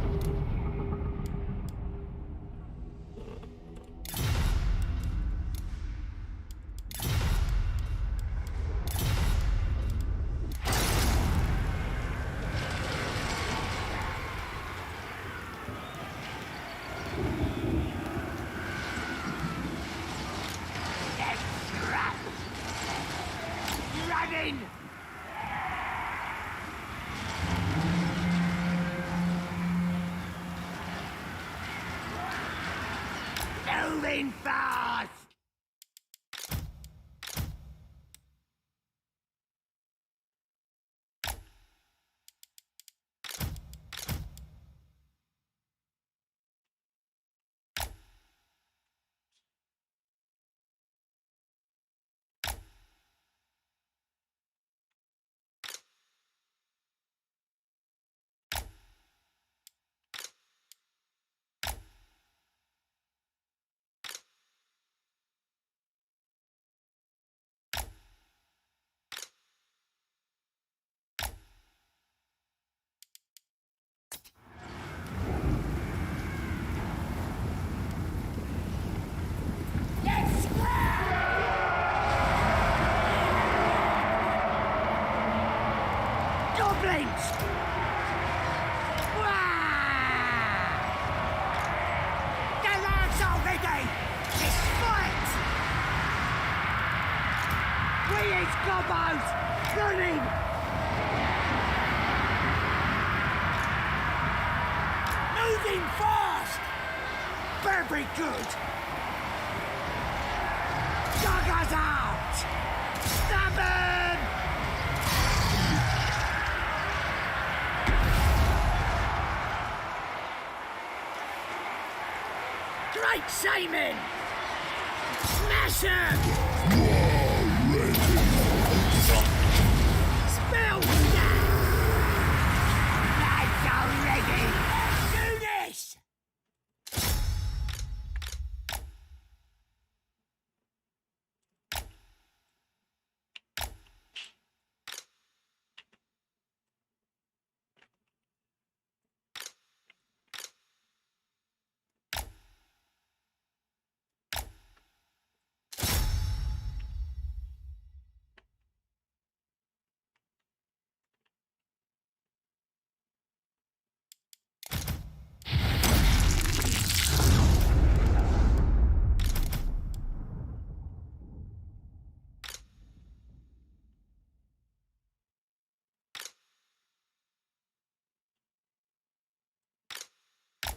Running! Moving fast! Goblins! The lads are ready! It's fight! We is gobbos! Running! Moving fast! Very good! Daggers out! Stab him! Great Shaman! Smash him! Spell down! Lads are ready! Do this!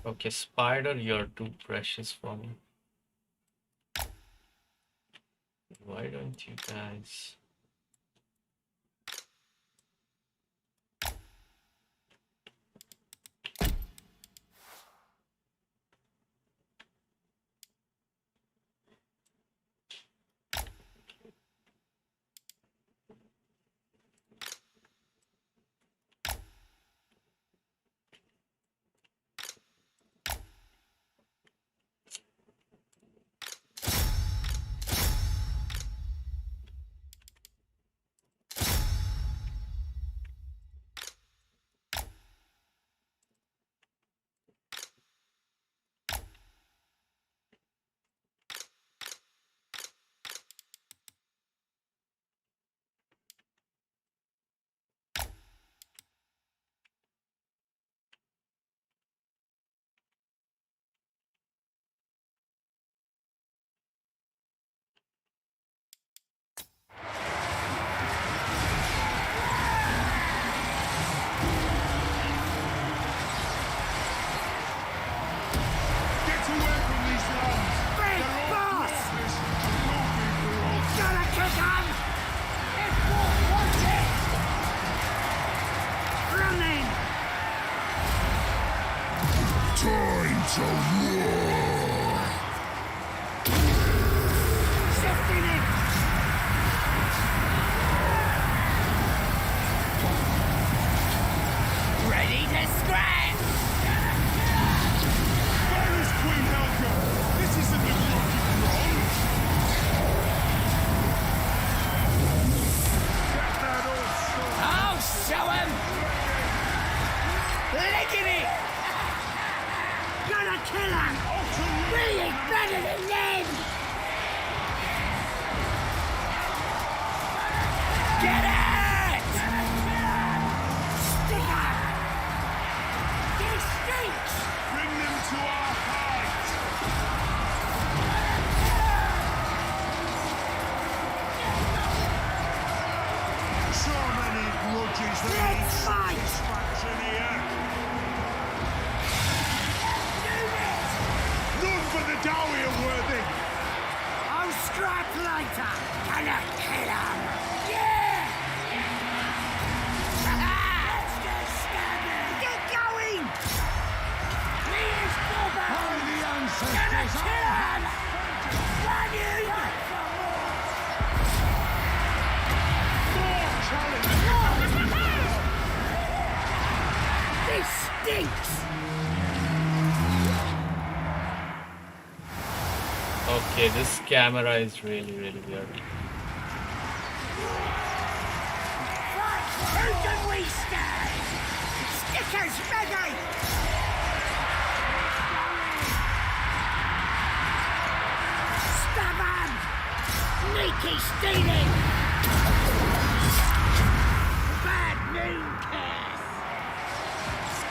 Okay, spider, you're too precious for me. Why don't you guys? to war! Shifting it! Ready to scratch! Where is Queen Helga? This isn't the fucking wrong! Get that old sword! I'll show him! Licking it! Gonna kill him! Really better than them! Get it! Stick up! He stinks! Bring them to our height! So many grudges that Let's need fight! satisfaction here! None for the dowie are worthy! I'll scrap later! Gonna kill him! Yeah! Get going! Me is Bobo! Gonna kill him! Run you! More challenge! This stinks! Okay, this camera is really weird. Who can we stand? Stickers ready! Stab him! Sneaky stealing! Bad noon curse!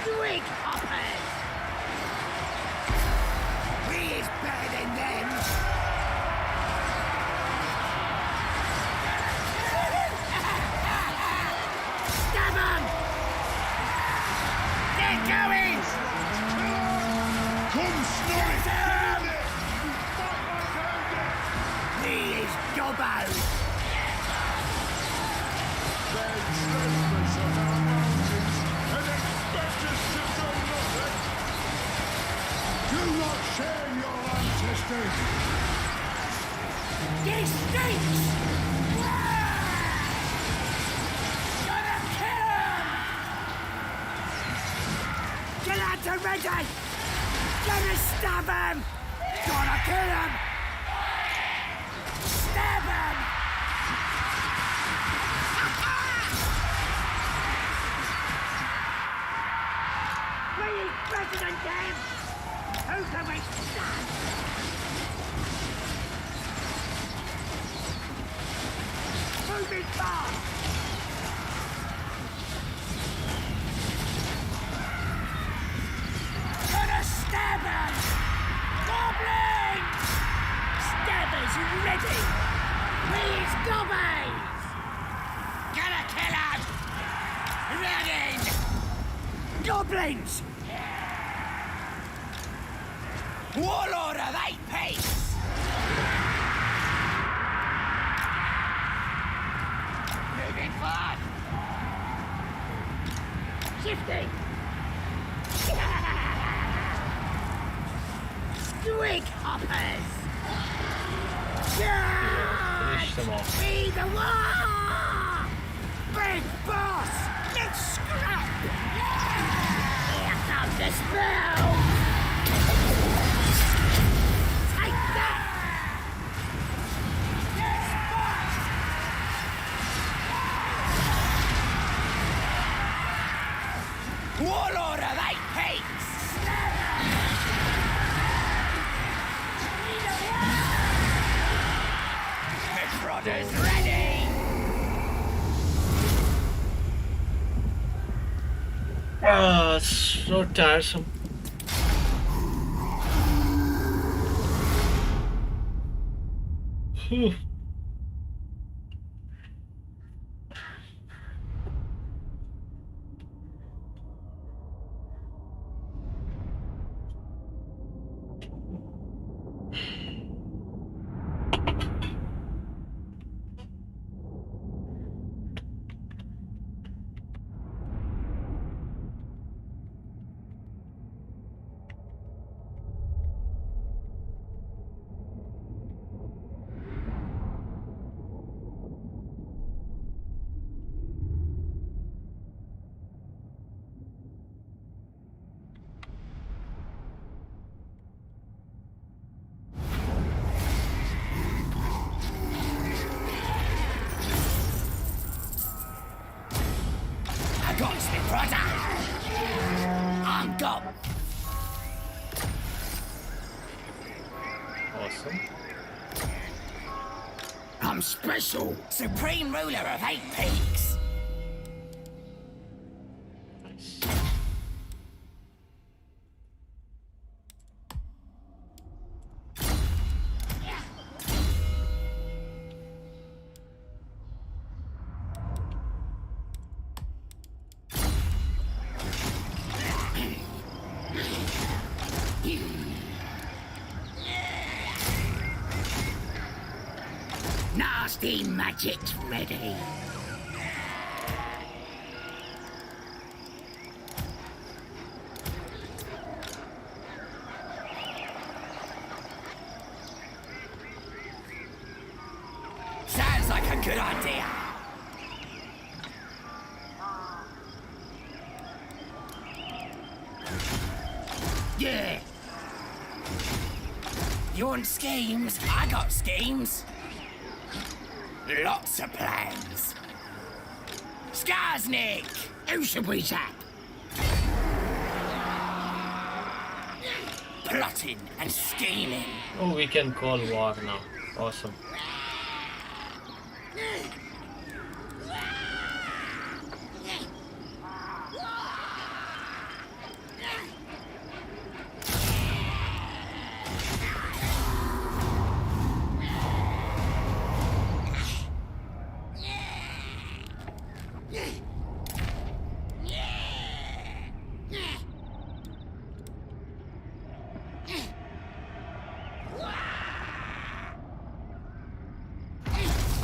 Squig hoppers! He is better than them! Stab him! Get going! Come, Snorri! Get him! You fight like Helga! He is Dobbo! They trespass on our mountains and expect us to do nothing! Do not share your ancestors! This stinks! Gonna kill him! Get out to ready! Gonna stab him! Gonna kill him! Stab him! We is better than them! Who can we stand? Moving fast! Gonna stab him! Goblin! Stabbers ready! Please, gobbies! Gonna kill him! Running! Goblins! Warlord of 8 pace! Moving fast! Shifting! Squig hoppers! Finish them off. Be the war! Big boss! Let's scrap! Here comes the spell! Take that! Yes, boss! Warlord of 8 peaks! Rodder's ready! Ah, so tiresome. Phew. I'm got. Awesome. I'm special. Supreme ruler of 8 peaks. Nice. Nasty magic's ready. Sounds like a good idea. Yeah. You want schemes? I got schemes. Lots of plans. Skarsnik! Who should we zap? Plotting and scheming. Oh, we can call war now. Awesome.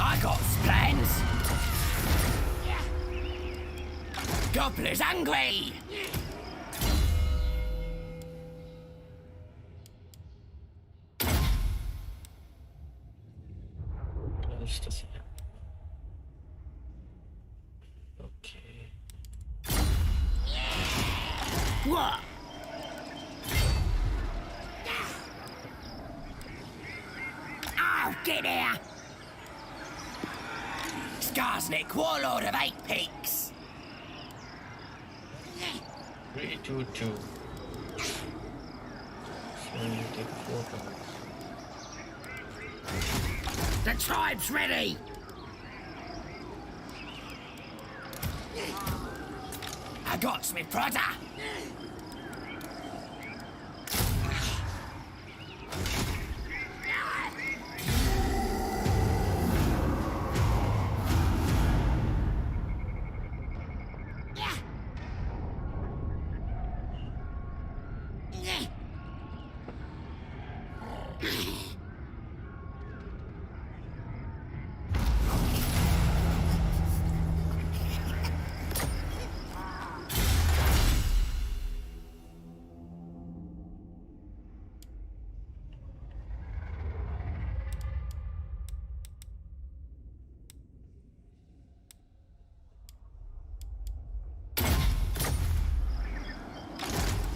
I got plans. Gobbler's hungry. Just a second. Okay. What? Oh, get here. Skarsnik, warlord of 8 peaks. 3, 2, 2. So you take 4 cards. The tribe's ready. I got me brother.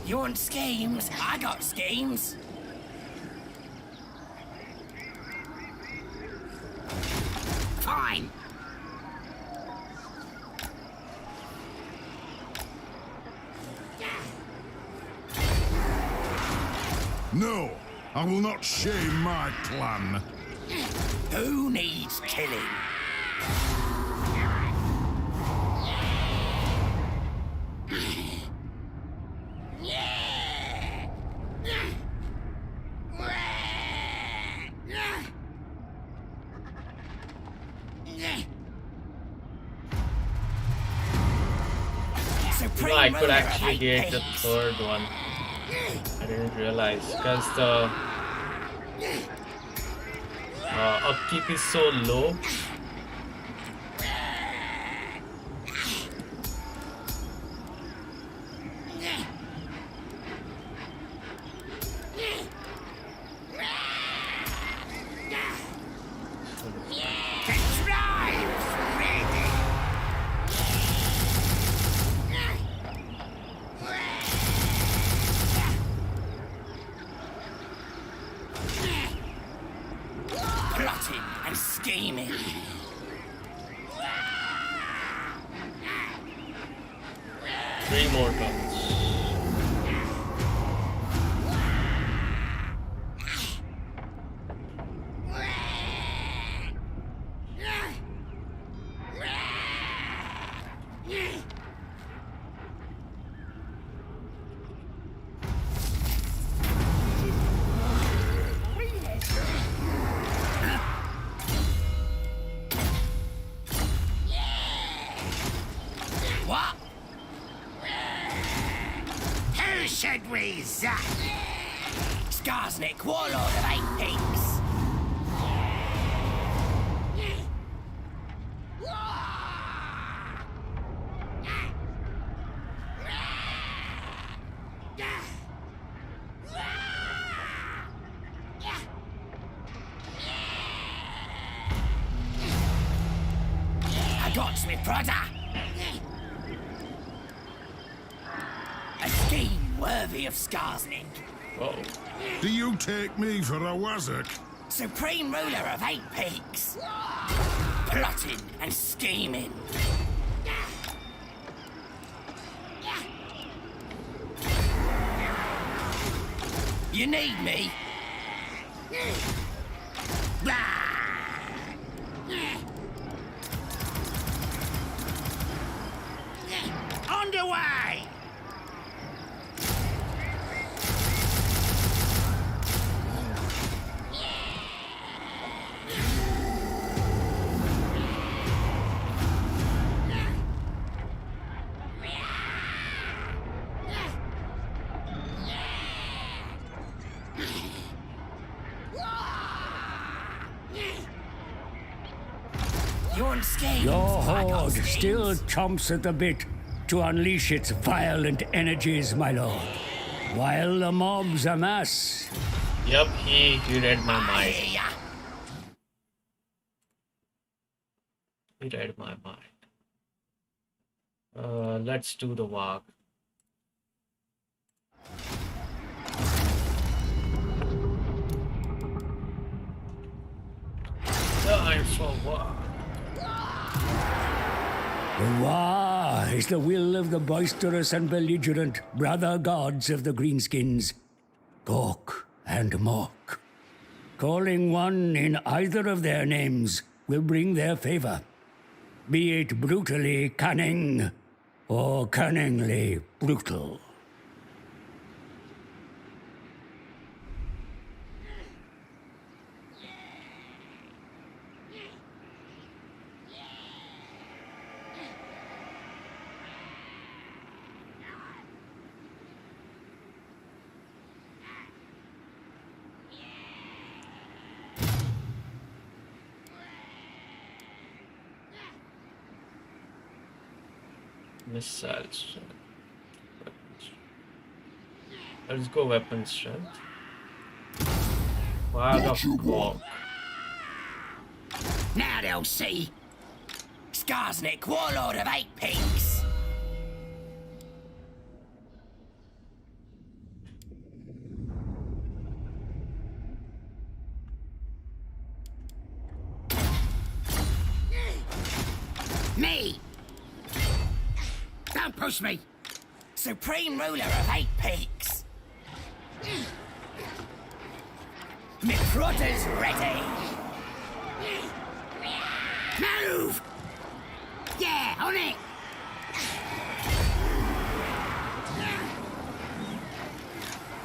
You want schemes? I got schemes. Fine. No, I will not shame my clan. Who needs killing? No, I could actually get the third one. I didn't realize because the upkeep is so low. Plotting and scheming. Three more turns. should we zap? Skarsnik, warlord of 8 peaks. I got me brother. A scheme worthy of Skarsnik. Oh, Do you take me for a wazzock? Supreme ruler of 8 peaks. Plotting and scheming. You need me? Underway! Your schemes, Your I got horde schemes. still chomps at the bit to unleash its violent energies, my lord. While the mobs amass, yep, he read my I mind. hear ya. He read my mind. Let's do the walk. Time for walk. Wah is the will of the boisterous and belligerent brother gods of the greenskins, Gawk and Mok. Calling one in either of their names will bring their favor, be it brutally cunning or cunningly brutal. Missile strength. Let's go weapon strength. Flag of walk. Now they'll see. Skarsnik, warlord of 8 peaks. Me! Don't push me! Supreme ruler of 8 peaks. McFrotter's ready. Move! Yeah, on it!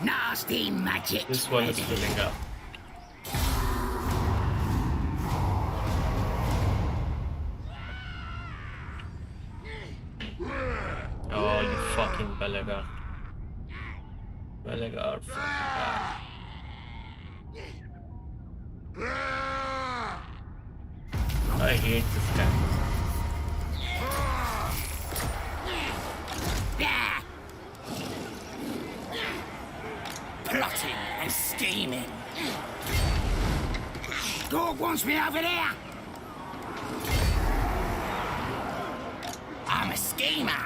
Nasty magic. This one is ready. filling up. Oh, you fucking Belagar. Belagar, fucking guy. I hate this guy. Yeah. Plotting and scheming. Dog wants me over there. I'm a schemer.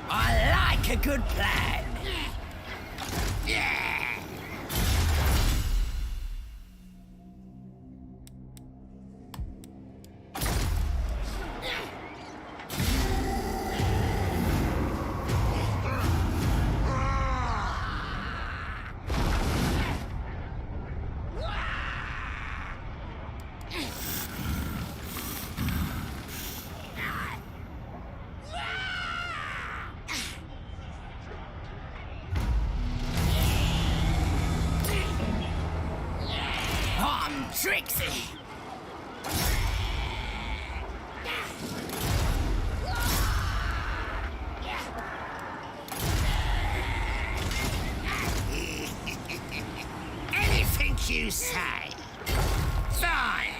I like a good plan. Yeah. Trixie! Anything you say. Fine.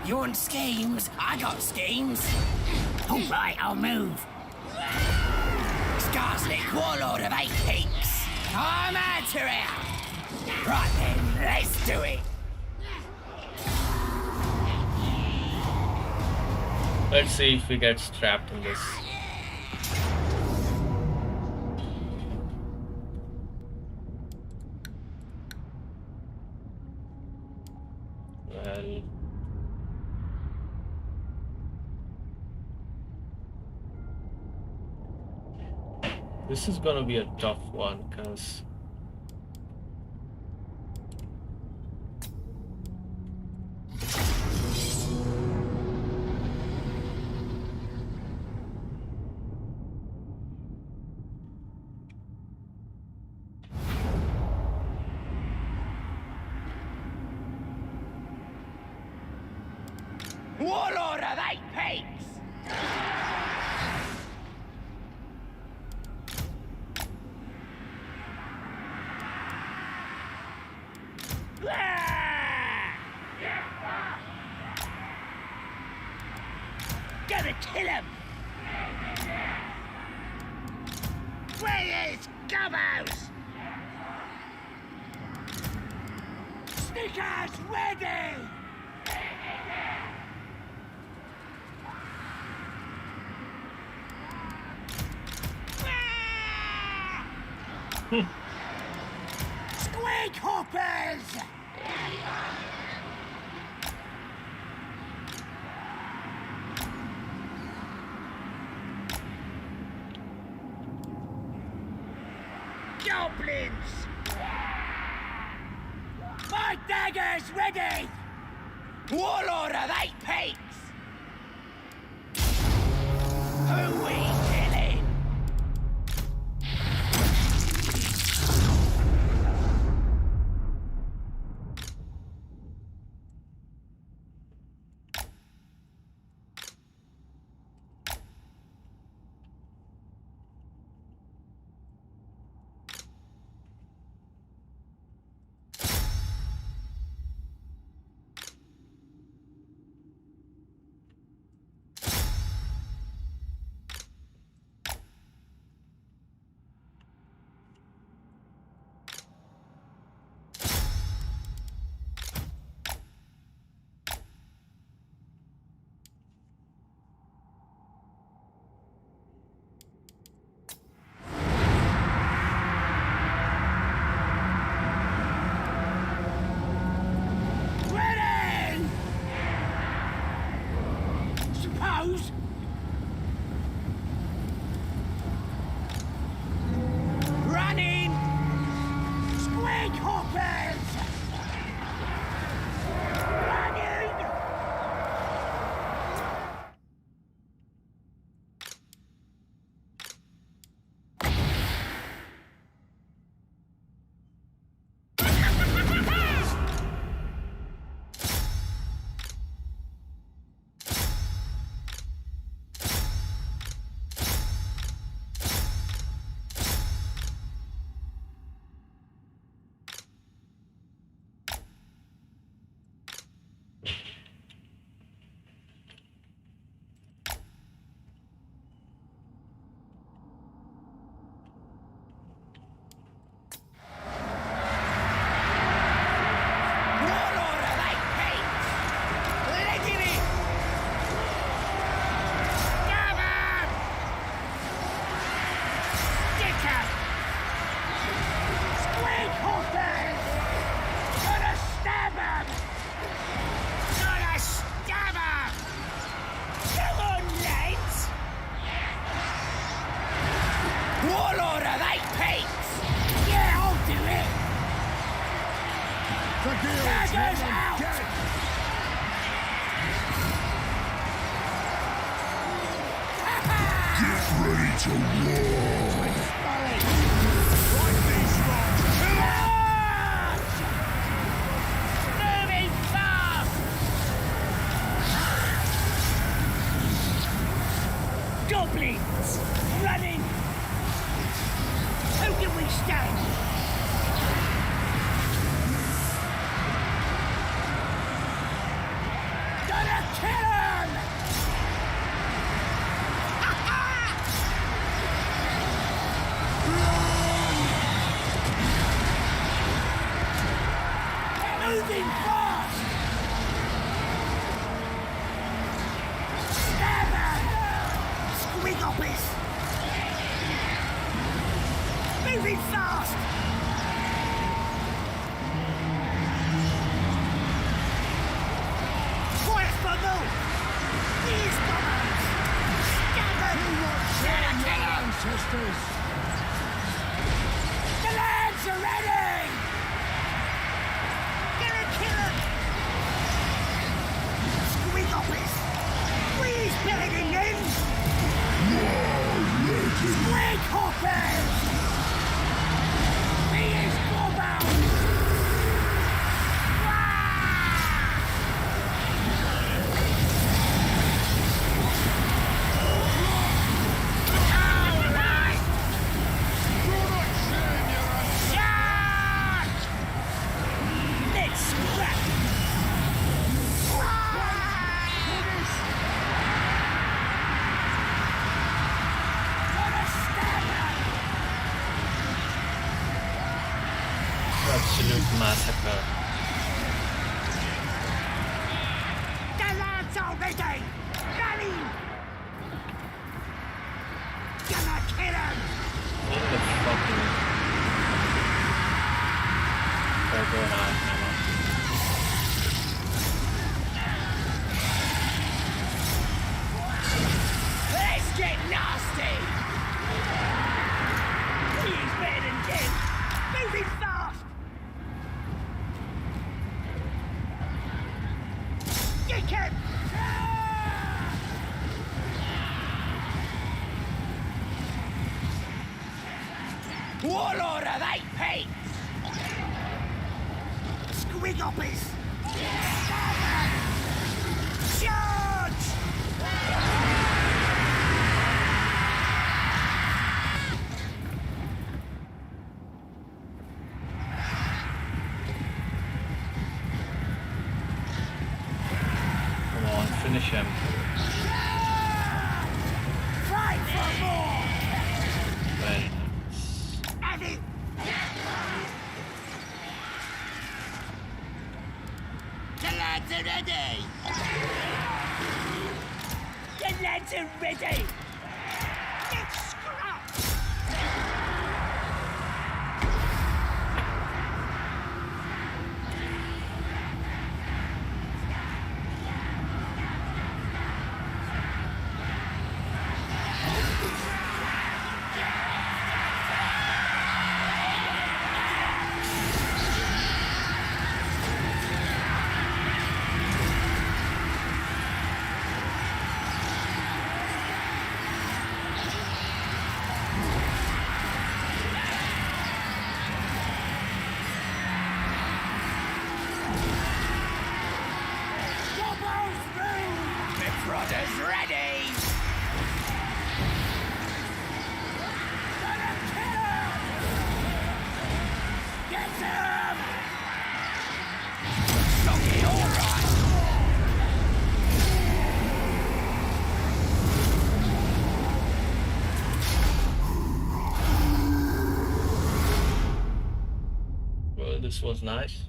You want schemes? I got schemes. All right, I'll move. Skarsnik, warlord of 8 peaks. I'm out to here. Right then, let's do it. Let's see if we get trapped in this. Well, this is gonna be a tough one because Warlord of 8 peaks. Gonna kill him! Where is Gubbos? Snickers ready! Squig hoppers! Goblins! My dagger's ready! Warlord of 8 peaks! Who we killing? Suppose. Running! Squig hoppers! Running! Stand! Gonna kill him! Moving fast! Stabber! Squiggoppers! Moving fast! Quiet, bubble! These bombers! Stabber! Ancestors! The lads are ready! Gonna kill him! Squiggoppers! Please, Bellingham! Squighoppers! He is Bobo! Let's scrap! Gonna stab him! Absolute massacre. The lads are ready! Rally! Gonna kill him! In the fucking. They're going on, Emma. Let's get nasty! He is better than dead! Moving fast! Kick him! Warlord of 8 peaks! Squiggoppers! Charge! Come on, finish him. Fight for more! Very nice. Have it! The lads are ready! The lads are ready! Let's scrap! Gobbles through! The brother's ready! Gonna kill him! Get him! Soggy, all right! Well, this was nice.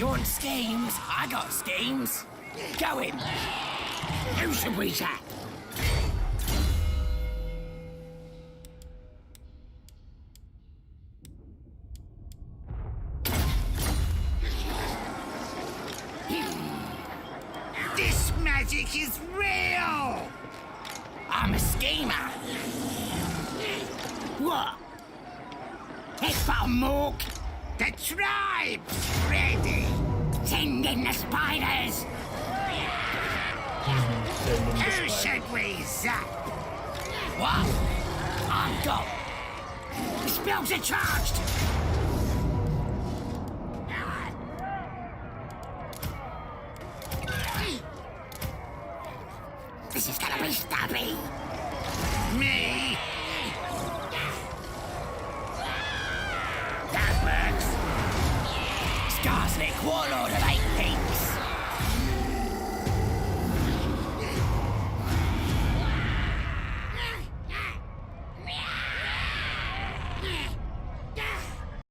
Want schemes? I got schemes. Go in. Who should we chat? This magic is real! I'm a schemer. What? It's but a morgue. The tribe's ready! Send in the spiders. Who should we zap? What? I'm gone. The spells are charged.